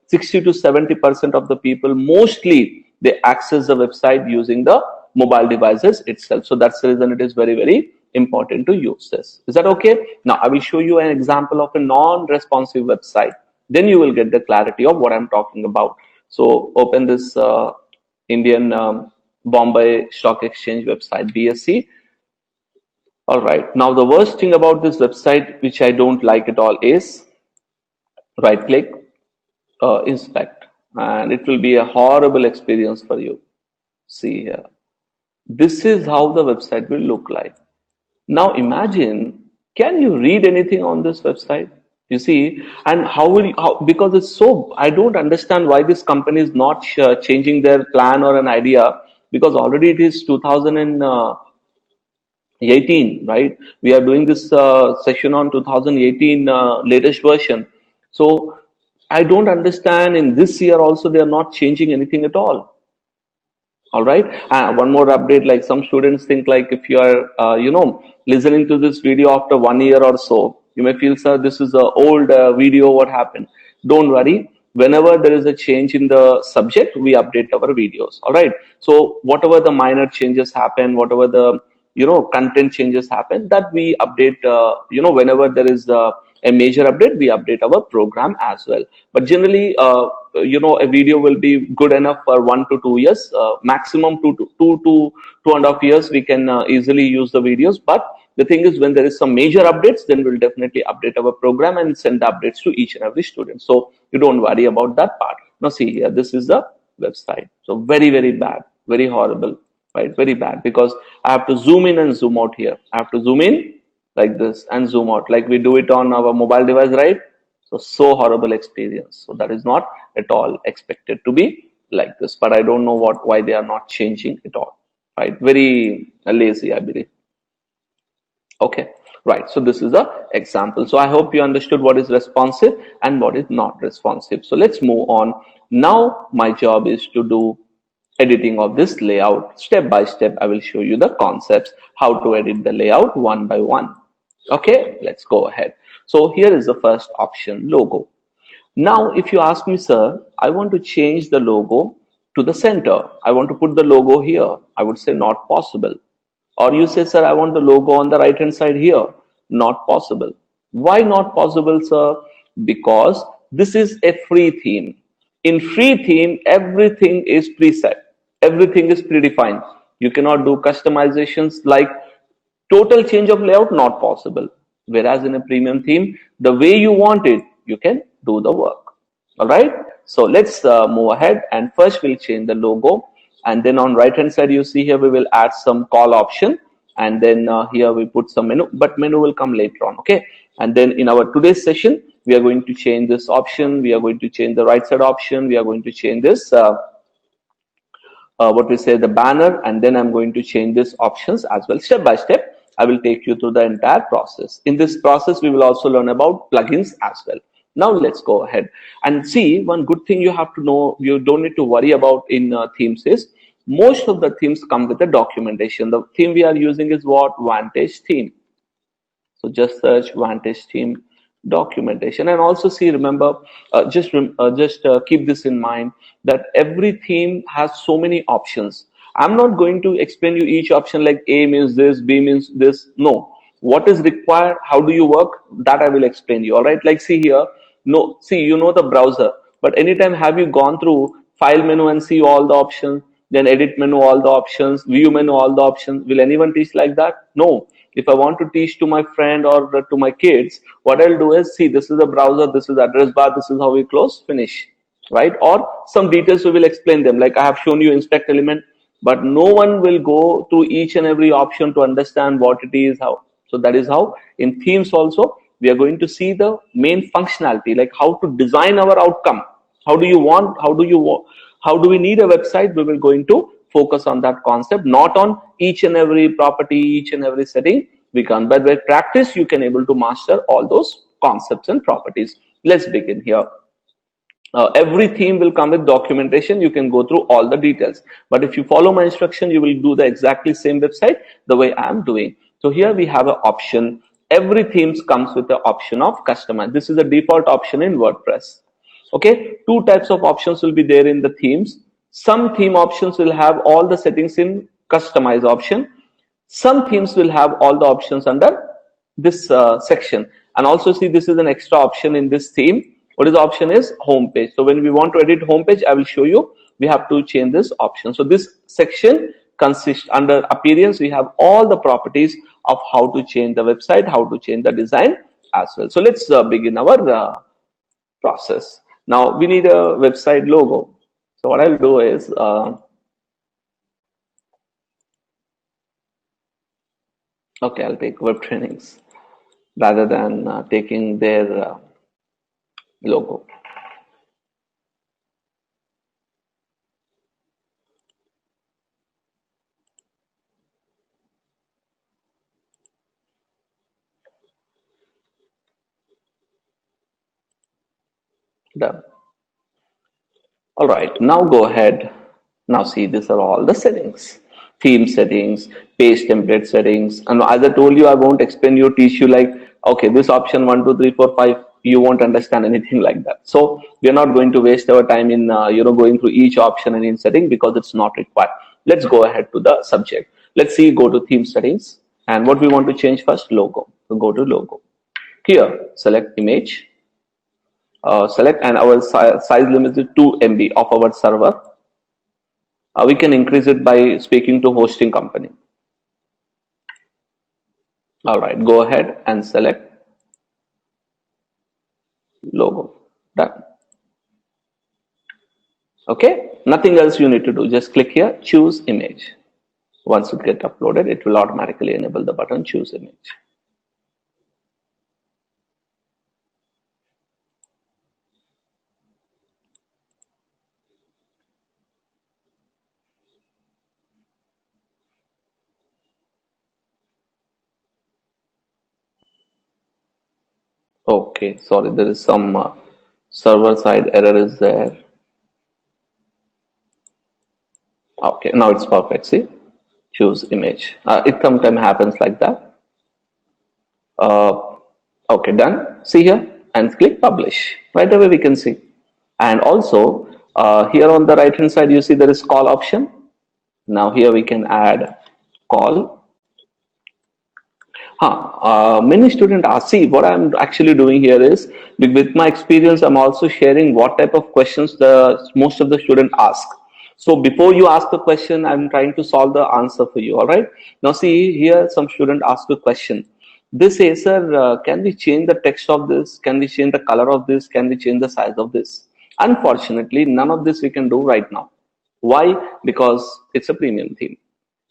[SPEAKER 1] 60 to 70% of the people, mostly they access the website using the mobile devices itself. So that's the reason it is very important to use this. Is that okay? Now I will show you an example of a non-responsive website. Then you will get the clarity of what I'm talking about. So open this Indian Bombay Stock Exchange website, BSE. All right. Now the worst thing about this website, which I don't like at all, is right click, inspect, and it will be a horrible experience for you. See here. This is how the website will look like. Now imagine, can you read anything on this website? You see, and because it's so, I don't understand why this company is not changing their plan or an idea, because already it is 2018, right? We are doing this session on 2018 latest version. So I don't understand, in this year also they are not changing anything at all. All right. One more update, like some students think like if you are, listening to this video after 1 year or so, you may feel, sir, this is an old video, what happened? Don't worry. Whenever there is a change in the subject, we update our videos. All right. So whatever the minor changes happen, whatever the, content changes happen, that we update, whenever there is a major update, we update our program as well. But generally, a video will be good enough for 1 to 2 years, maximum 2.5 years. We can easily use the videos. But the thing is, when there is some major updates, then we'll definitely update our program and send updates to each and every student. So you don't worry about that part. Now see here, this is the website. So very, very bad, very horrible, right? Very bad, because I have to zoom in and zoom out here. I have to zoom in like this and zoom out like we do it on our mobile device, right? So horrible experience. So that is not at all expected to be like this, but I don't know why they are not changing at all, right? Very lazy, I believe. Okay, right. So this is a example. So I hope you understood what is responsive and what is not responsive. So let's move on. Now my job is to do editing of this layout. Step by step, I will show you the concepts, how to edit the layout one by one. Okay, let's go ahead. So here is the first option, logo. Now, if you ask me, sir, I want to change the logo to the center. I want to put the logo here. I would say not possible. Or you say, sir, I want the logo on the right hand side here. Not possible. Why not possible, sir? Because this is a free theme. In free theme, everything is preset. Everything is predefined. You cannot do customizations like total change of layout, not possible. Whereas in a premium theme, the way you want it, you can do the work. All right. So let's move ahead, and first we'll change the logo, and then on right hand side you see here we will add some call option, and then here we put some menu, but menu will come later on. Okay. And then in our today's session, we are going to change this option. We are going to change the right side option. We are going to change this what we say, the banner, and then I'm going to change these options as well. Step by step, I will take you through the entire process. In this process, we will also learn about plugins as well. Now let's go ahead and see. One good thing you have to know, you don't need to worry about in themes, is most of the themes come with a documentation. The theme we are using is what? Vantage theme. So just search Vantage theme documentation, and also see, remember, just keep this in mind, that every theme has so many options. I'm not going to explain you each option like A means this, B means this. No, what is required, how do you work, that I will explain you. All right, like see here, no, see, you know the browser, but anytime have you gone through file menu and see all the options, then edit menu, all the options, view menu, all the options? Will anyone teach like that? No. If I want to teach to my friend or to my kids, what I'll do is, see, this is the browser, this is the address bar, this is how we close, finish, right? Or some details we will explain them, like I have shown you inspect element, but no one will go through each and every option to understand what it is, how. So that is how in themes also we are going to see the main functionality, like how to design our outcome. How do we need a website? We will going to focus on that concept, not on each and every property, each and every setting. We can, but with practice, you can able to master all those concepts and properties. Let's begin here. Every theme will come with documentation. You can go through all the details, but if you follow my instruction, you will do the exactly same website the way I am doing. So here we have an option. Every themes comes with the option of customize. This is the default option in WordPress. Okay, two types of options will be there in the themes. Some theme options will have all the settings in customize option. Some themes will have all the options under this section. And also see, this is an extra option in this theme. What is the option is home page. So when we want to edit home page, I will show you, we have to change this option. So this section consists under appearance. We have all the properties of how to change the website, how to change the design as well. So let's begin our process. Now we need a website logo. So what I'll do is, okay, I'll take web trainings rather than taking their logo. Done. All right, now go ahead. Now see, these are all the settings. Theme settings, page template settings. And as I told you, I won't explain you, teach you like, okay, this option 1, 2, 3, 4, 5, you won't understand anything like that. So we are not going to waste our time in, going through each option and in setting because it's not required. Let's go ahead to the subject. Let's see, go to theme settings. And what we want to change first, logo. So go to logo. Here, select image. Select, and our size limit is 2 MB of our server. We can increase it by speaking to hosting company. All right, go ahead and select logo. Done. Okay, nothing else you need to do. Just click here, choose image. Once it gets uploaded, it will automatically enable the button choose image. Okay, sorry, there is some server side error is there. Okay, now it's perfect. See, choose image. It sometimes happens like that. Okay, done. See here and click publish. Right away we can see. And also here on the right hand side, you see there is call option. Now here we can add call. Many students ask, see what I'm actually doing here is, with my experience, I'm also sharing what type of questions most of the students ask. So before you ask a question, I'm trying to solve the answer for you. All right. Now see here, some student ask a question. They say, sir, can we change the text of this? Can we change the color of this? Can we change the size of this? Unfortunately, none of this we can do right now. Why? Because it's a premium theme.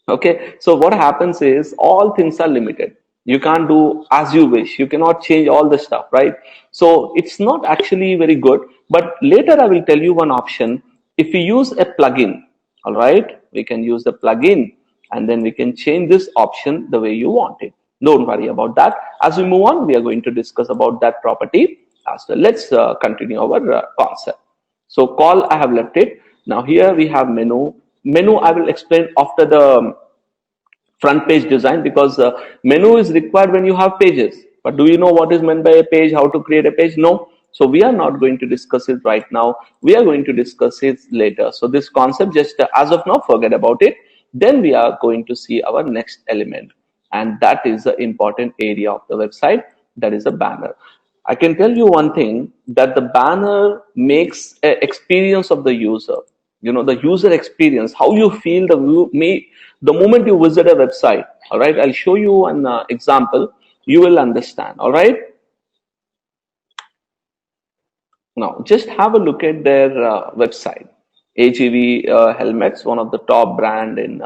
[SPEAKER 1] Okay, so what happens is all things are limited. You can't do as you wish. You cannot change all the stuff, right? So it's not actually very good. But later I will tell you one option. If we use a plugin, all right, we can use the plugin and then we can change this option the way you want it. Don't worry about that. As we move on, we are going to discuss about that property as well. Let's continue our concept. So call, I have left it. Now here we have menu. Menu I will explain after the front page design, because menu is required when you have pages. But do you know what is meant by a page, how to create a page? No. So we are not going to discuss it right now. We are going to discuss it later. So this concept, just as of now, forget about it. Then we are going to see our next element. And that is the important area of the website. That is a banner. I can tell you one thing, that the banner makes an experience of the user. The user experience, how you feel the moment you visit a website. All right, I'll show you an example. You will understand. All right. Now, just have a look at their website. AGV helmets, one of the top brand in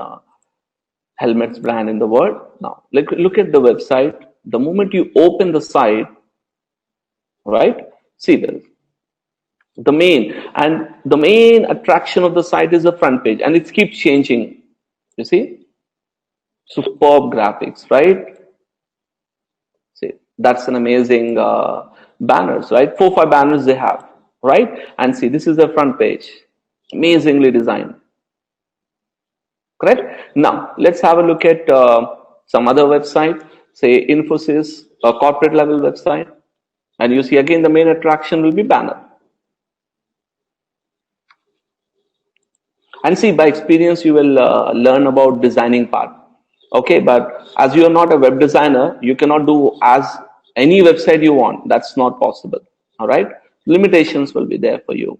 [SPEAKER 1] helmets brand in the world. Now, look at the website. The moment you open the site, right? See this. The main attraction of the site is the front page, and it keeps changing. You see, superb graphics, right? See, that's an amazing banners, right? 4-5 banners they have, right? And see, this is the front page, amazingly designed. Correct. Now let's have a look at some other website, say Infosys, a corporate level website, and you see again the main attraction will be banner. And see, by experience, you will learn about designing part. Okay, but as you are not a web designer, you cannot do as any website you want. That's not possible. All right, limitations will be there for you.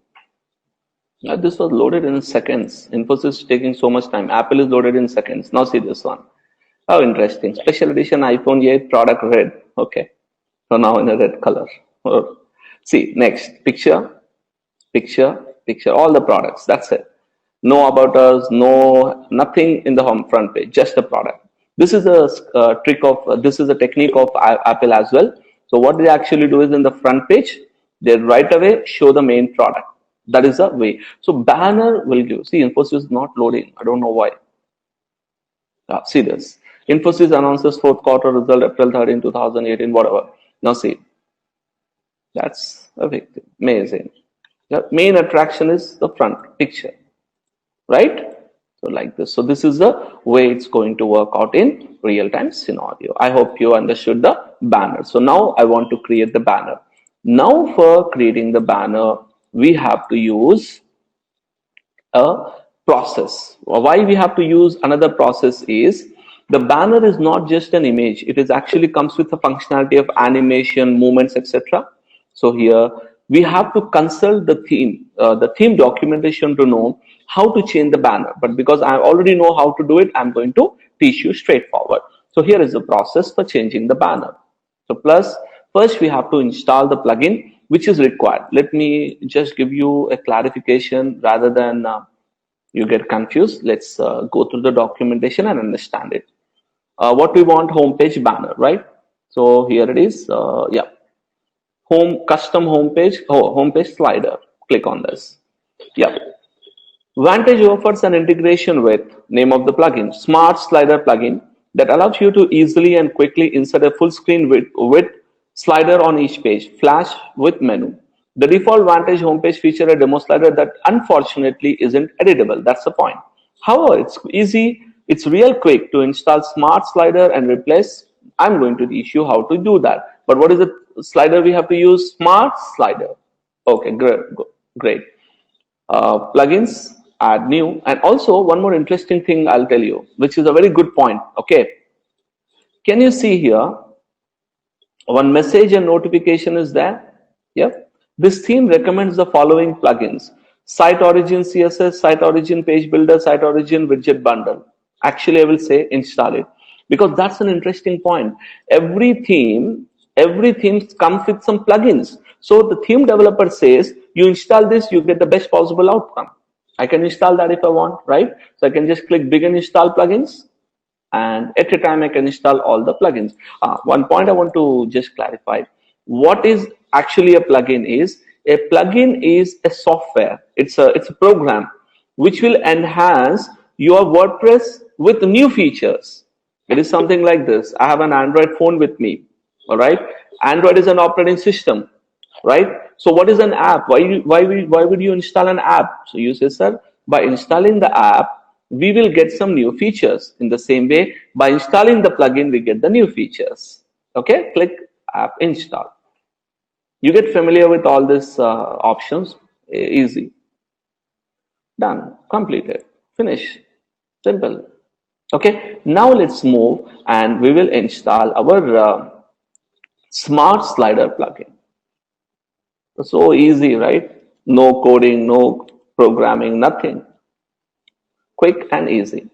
[SPEAKER 1] This was loaded in seconds. Infosys is taking so much time. Apple is loaded in seconds. Now see this one. How interesting. Special edition iPhone 8 product red. Okay. So now in a red color. Oh. See, next. Picture, all the products. That's it. No about us, no, nothing in the home front page, just the product. This is a this is a technique of Apple as well. So what they actually do is in the front page, they right away show the main product. That is the way. So banner will give, see, Infosys is not loading. I don't know why. See this. Infosys announces fourth quarter result April 13, 2018, whatever. Now see, that's amazing. The main attraction is the front picture, right? So like this. So this is the way it's going to work out in real-time scenario. I hope you understood the banner. So now I want to create the banner. Now for creating the banner, we have to use a process. Why we have to use another process is the banner is not just an image. It is actually comes with a functionality of animation, movements, etc. So here we have to consult the theme documentation to know how to change the banner. But because I already know how to do it, I'm going to teach you straightforward. So here is the process for changing the banner. So first we have to install the plugin which is required. Let me just give you a clarification rather than you get confused. Let's go through the documentation and understand it. What we want, homepage banner, right? So here it is. Yeah, custom homepage slider. Click on this. Yeah. Vantage offers an integration with name of the plugin, Smart Slider plugin, that allows you to easily and quickly insert a full screen with slider on each page, flash with menu. The default Vantage homepage feature a demo slider that unfortunately isn't editable. That's the point. However, it's easy, it's real quick to install Smart Slider and replace. I'm going to teach you how to do that. But what is the slider we have to use? Smart Slider. Okay, great. Plugins, add new, and also one more interesting thing I'll tell you, which is a very good point. Okay, can you see here one message and notification is there? Yeah, this theme recommends the following plugins: Site Origin CSS, Site Origin Page Builder, Site Origin Widget Bundle. Actually, I will say install it, because that's an interesting point. Every theme comes with some plugins. So the theme developer says, you install this, you get the best possible outcome. I can install that if I want, right? So I can just click begin install plugins, and at a time I can install all the plugins. One point I want to just clarify. What is actually a plugin is, a plugin is a software. It's a program which will enhance your WordPress with new features. It is something like this. I have an Android phone with me. All right. Android is an operating system, right? So what is an app? Why would you install an app? So you say, sir, by installing the app, we will get some new features. In the same way, by installing the plugin, we get the new features. Okay, click app install. You get familiar with all these options. Easy. Done. Completed. Finish. Simple. Okay, now let's move and we will install our Smart Slider plugin. So easy, right? No coding, no programming, nothing. Quick and easy.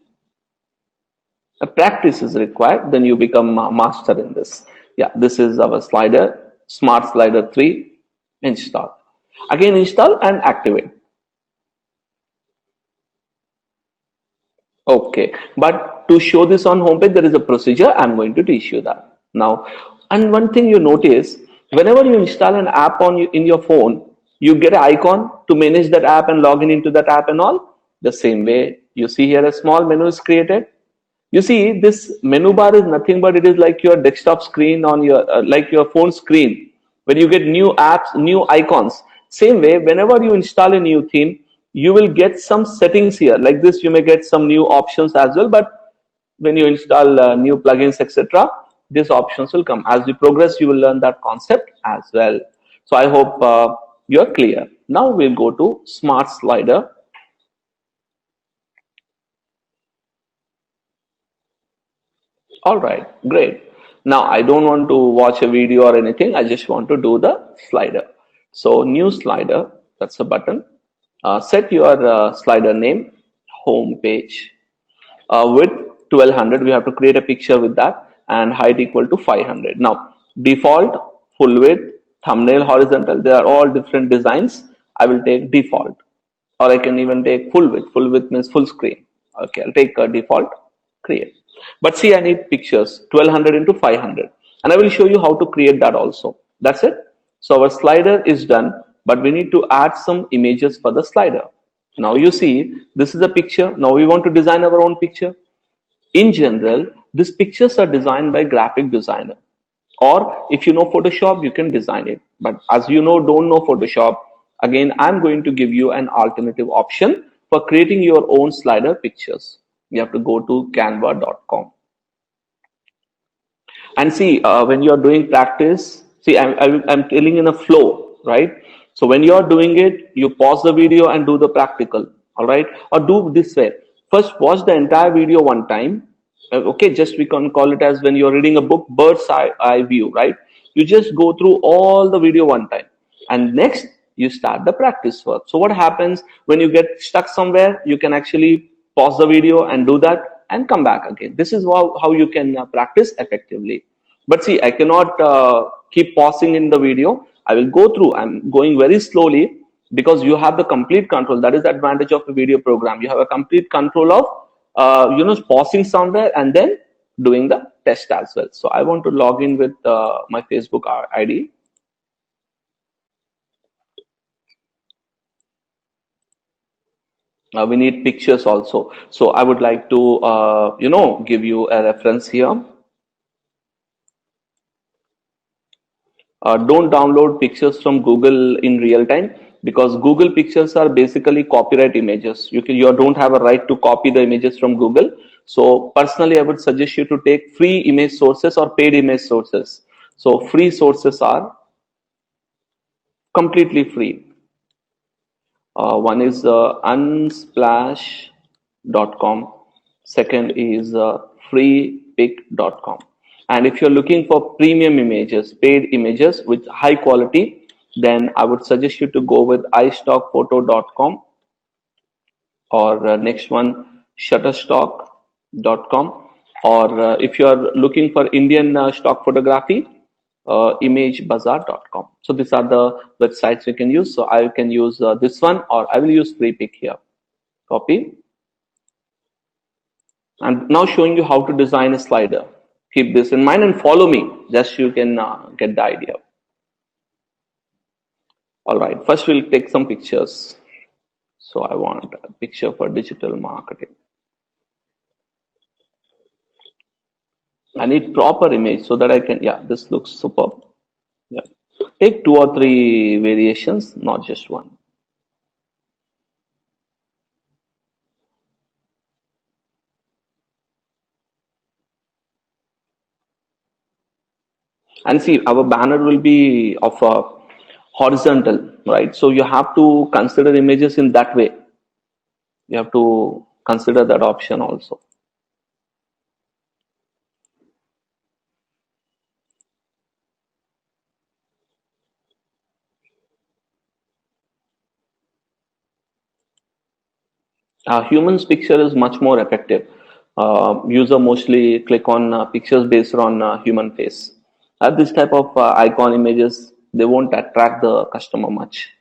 [SPEAKER 1] A practice is required, then you become a master in this. Yeah, this is our slider, Smart Slider 3, install. Again, install and activate. Okay, but to show this on homepage, there is a procedure. I'm going to teach you that now. And one thing you notice, whenever you install an app in your phone, you get an icon to manage that app and log in into that app and all. The same way, you see here a small menu is created. You see, this menu bar is nothing but it is like your desktop screen on your like your phone screen. When you get new apps, new icons. Same way, whenever you install a new theme, you will get some settings here. Like this, you may get some new options as well. But when you install new plugins, etc., these options will come. As you progress, you will learn that concept as well. So I hope you're clear. Now we'll go to Smart Slider. All right, great. Now I don't want to watch a video or anything. I just want to do the slider. So new slider, that's a button. Set your slider name, home page. Width 1200, we have to create a picture with that, and height equal to 500. Now default, full width, thumbnail, horizontal, they are all different designs. I will take default, or I can even take full width. Full width means full screen. Okay, I'll take a default, create. But see, I need pictures 1200 into 500, and I will show you how to create that also. That's it. So our slider is done, but we need to add some images for the slider. Now you see, this is a picture. Now we want to design our own picture. In general, these pictures are designed by graphic designer, or if you know Photoshop, you can design it. But as you know, don't know Photoshop, again, I'm going to give you an alternative option for creating your own slider pictures. You have to go to canva.com. And see, when you're doing practice, see, I'm telling in a flow, right? So when you're doing it, you pause the video and do the practical, all right? Or do this way. First, watch the entire video one time. Okay, just we can call it as when you're reading a book, bird's eye view, right? You just go through all the video one time. And next, you start the practice work. So what happens when you get stuck somewhere, you can actually pause the video and do that and come back again. This is how you can practice effectively. But see, I cannot keep pausing in the video. I will go through. I'm going very slowly because you have the complete control. That is the advantage of a video program. You have a complete control of pausing somewhere and then doing the test as well. So I want to log in with my Facebook ID. We need pictures also. So I would like to, give you a reference here. Don't download pictures from Google in real time, because Google pictures are basically copyright images. You don't have a right to copy the images from Google. So personally, I would suggest you to take free image sources or paid image sources. So free sources are completely free. One is unsplash.com. Second is freepik.com. And if you're looking for premium images, paid images with high quality, then I would suggest you to go with istockphoto.com, or next one, shutterstock.com, or if you are looking for Indian stock photography, imagebazaar.com. So these are the websites you can use. So I can use this one, or I will use FreePik here. Copy. And now showing you how to design a slider. Keep this in mind and follow me, just so you can get the idea. All right, first we'll take some pictures. So I want a picture for digital marketing. I need proper image so that I can, this looks superb. Yeah. Take 2 or 3 variations, not just one. And see, our banner will be of a horizontal, right? So you have to consider images in that way. You have to consider that option also. Humans picture is much more effective. User mostly click on pictures based on human face. This type of icon images, they won't attract the customer much,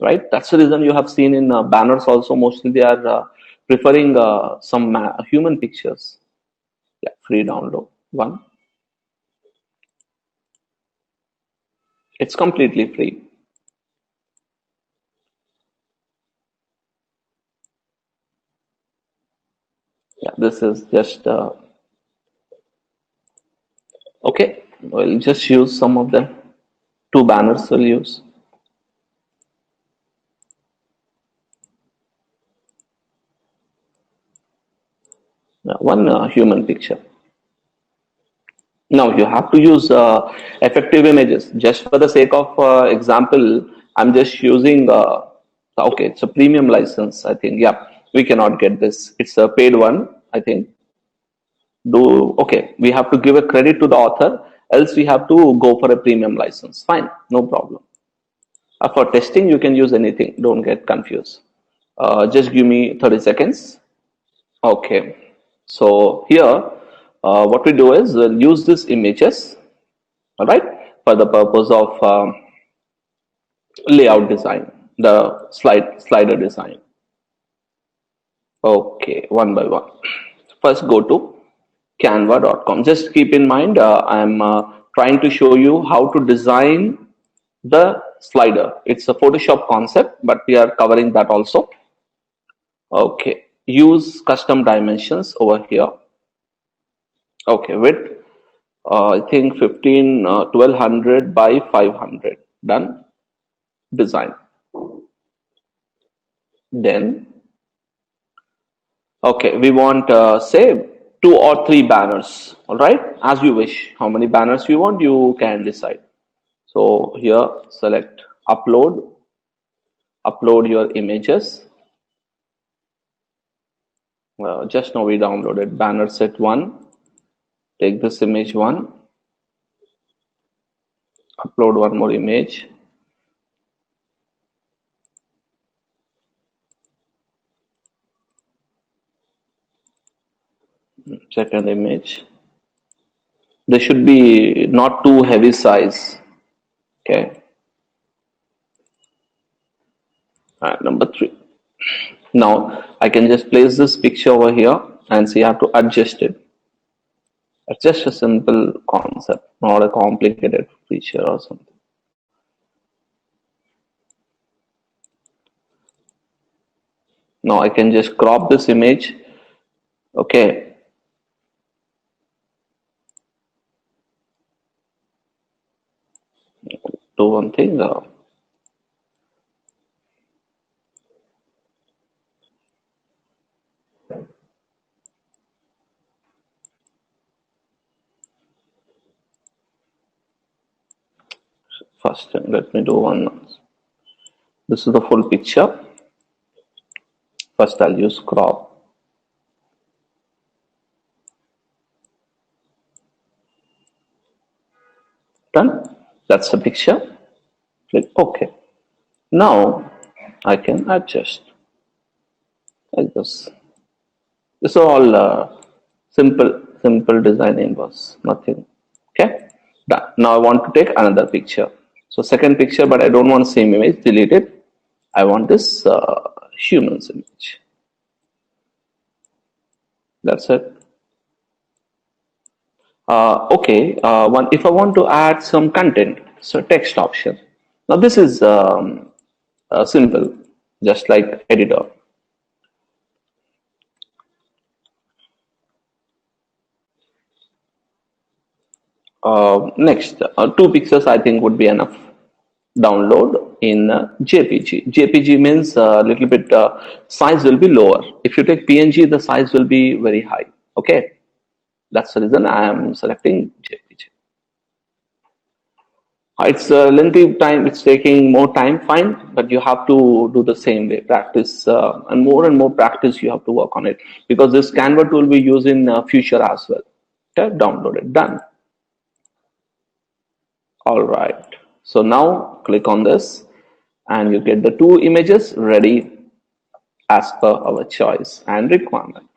[SPEAKER 1] right? That's the reason you have seen in banners also, mostly they are preferring some human pictures. Yeah, free download. One. It's completely free. Yeah, this is just okay. We'll just use some of them. 2 banners we'll use. One human picture. Now you have to use effective images. Just for the sake of example, I'm just using. Okay, it's a premium license. I think. Yeah, we cannot get this. It's a paid one, I think. Okay, we have to give a credit to the author, else we have to go for a premium license. Fine, no problem. For testing, you can use anything. Don't get confused. Just give me 30 seconds. Okay. So here, what we do is we'll use these images, all right, for the purpose of layout design, the slider design. Okay, one by one. First, go to canva.com. Just keep in mind, I'm trying to show you how to design the slider. It's a Photoshop concept, but we are covering that also. Okay, use custom dimensions over here. Okay, width, I think 1200 by 500. Done. Design. Then, okay, we want, say, 2 or 3 banners. All right, as you wish. How many banners you want, you can decide. So here, select upload your images. Just now we downloaded banner set 1. Take this image 1, upload one more image. Second image. They should be not too heavy size. Okay. And number 3. Now I can just place this picture over here and see I have to adjust it. It's just a simple concept, not a complicated feature or something. Now I can just crop this image. Okay. Do one thing. First, let me do one. This is the full picture. First, I'll use crop. Done. That's the picture. Click OK. Now I can adjust like this. This is all simple designing was nothing. Okay, done. Now I want to take another picture. So second picture, but I don't want same image. Delete it. I want this humans image. That's it. Okay. If I want to add some content, so text option. Now this is simple, just like editor. Next, 2 pictures I think would be enough. Download in JPG. JPG means a little bit size will be lower. If you take PNG, the size will be very high. Okay, that's the reason I am selecting JPG. It's a lengthy time. It's taking more time. Fine, but you have to do the same way. Practice and more practice. You have to work on it because this Canva tool we use in future as well. Okay, download it. Done. All right. So now click on this and you get the 2 images ready as per our choice and requirement.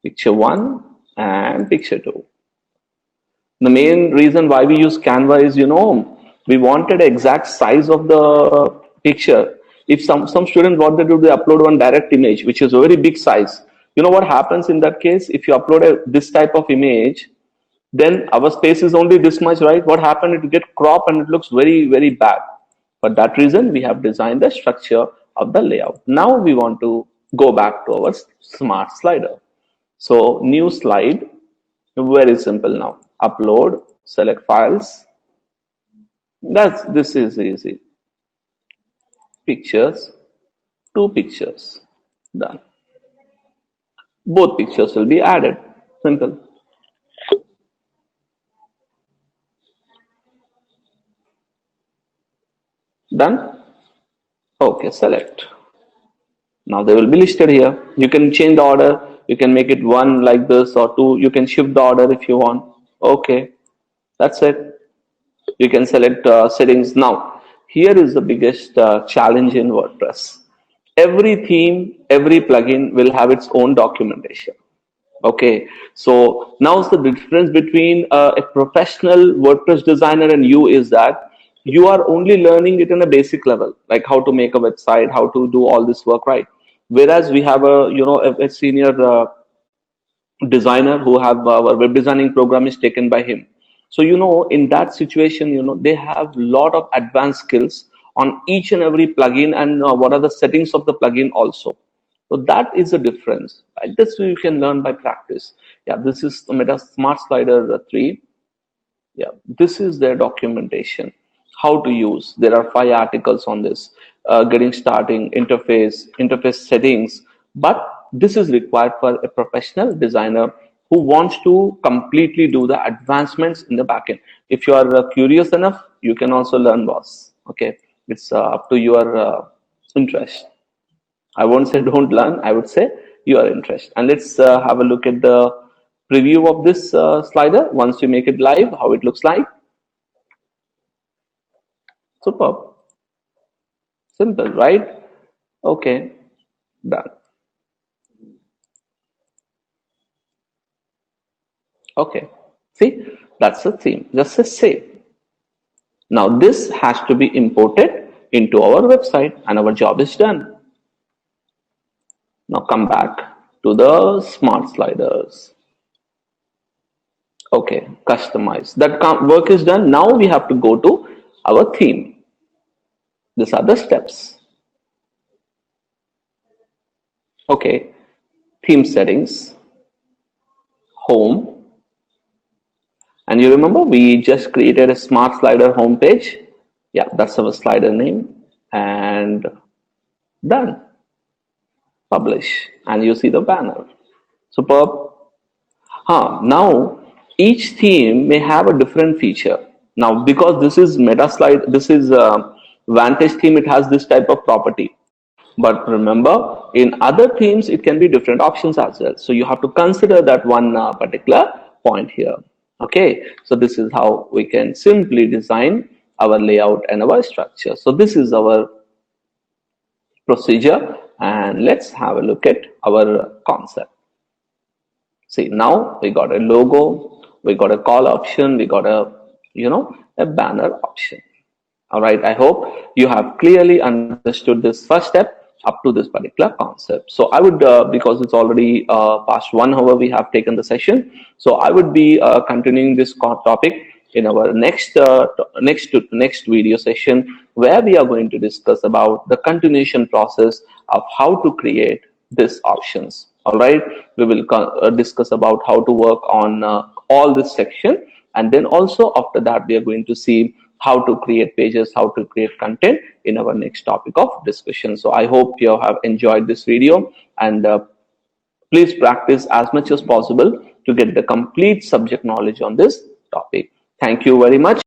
[SPEAKER 1] Picture 1 and picture 2. The main reason why we use Canva is, we wanted exact size of the picture. If some students, what they do, they upload one direct image, which is a very big size. You know what happens in that case? If you upload this type of image, then our space is only this much, right? What happened? It will get cropped and it looks very, very bad. For that reason, we have designed the structure of the layout. Now we want to go back to our smart slider. So new slide, very simple now. Upload, select files. This is easy. Pictures, 2 pictures, done. Both pictures will be added. Simple. Done. Okay, select. Now they will be listed here. You can change the order. You can make it one like this or two. You can shift the order if you want. Okay, that's it. You can select settings. Now here is the biggest challenge in WordPress. Every theme, every plugin will have its own documentation. Okay, so now the difference between a professional WordPress designer and you is that you are only learning it in a basic level, like how to make a website, how to do all this work, right? Whereas we have a senior designer who have our web designing program is taken by him. So in that situation, they have a lot of advanced skills on each and every plugin, and what are the settings of the plugin also. So that is the difference, right? This you can learn by practice. Yeah, this is the Meta Smart Slider 3. Yeah, this is their documentation, how to use. There are 5 articles on this, getting starting, interface settings. But this is required for a professional designer who wants to completely do the advancements in the backend. If you are curious enough, you can also learn boss. Okay, it's up to your interest. I won't say don't learn, I would say your interest. And let's have a look at the preview of this slider once you make it live, how it looks like. Superb. Simple, right? Okay, done. Okay, see, that's the theme. Just say save. Now this has to be imported into our website and our job is done. Now come back to the smart sliders. Okay, customize. That work is done. Now we have to go to our theme. These are the steps. Okay, theme settings, home, and you remember we just created a smart slider homepage. Yeah, that's our slider name, and done. Publish, and you see the banner. Superb. Now each theme may have a different feature. Now because this is MetaSlide, this is Vantage theme, it has this type of property. But remember, in other themes, it can be different options as well. So you have to consider that one particular point here. Okay, so this is how we can simply design our layout and our structure. So this is our procedure, and let's have a look at our concept. See, now we got a logo, we got a call option, we got a banner option. All right, I hope you have clearly understood this first step up to this particular concept. So I would, because it's already past 1 hour we have taken the session, so I would be continuing this topic in our next video session, where we are going to discuss about the continuation process of how to create these options. All right, we will discuss about how to work on all this section, and then also after that we are going to see how to create pages, how to create content in our next topic of discussion. So I hope you have enjoyed this video, and please practice as much as possible to get the complete subject knowledge on this topic. Thank you very much.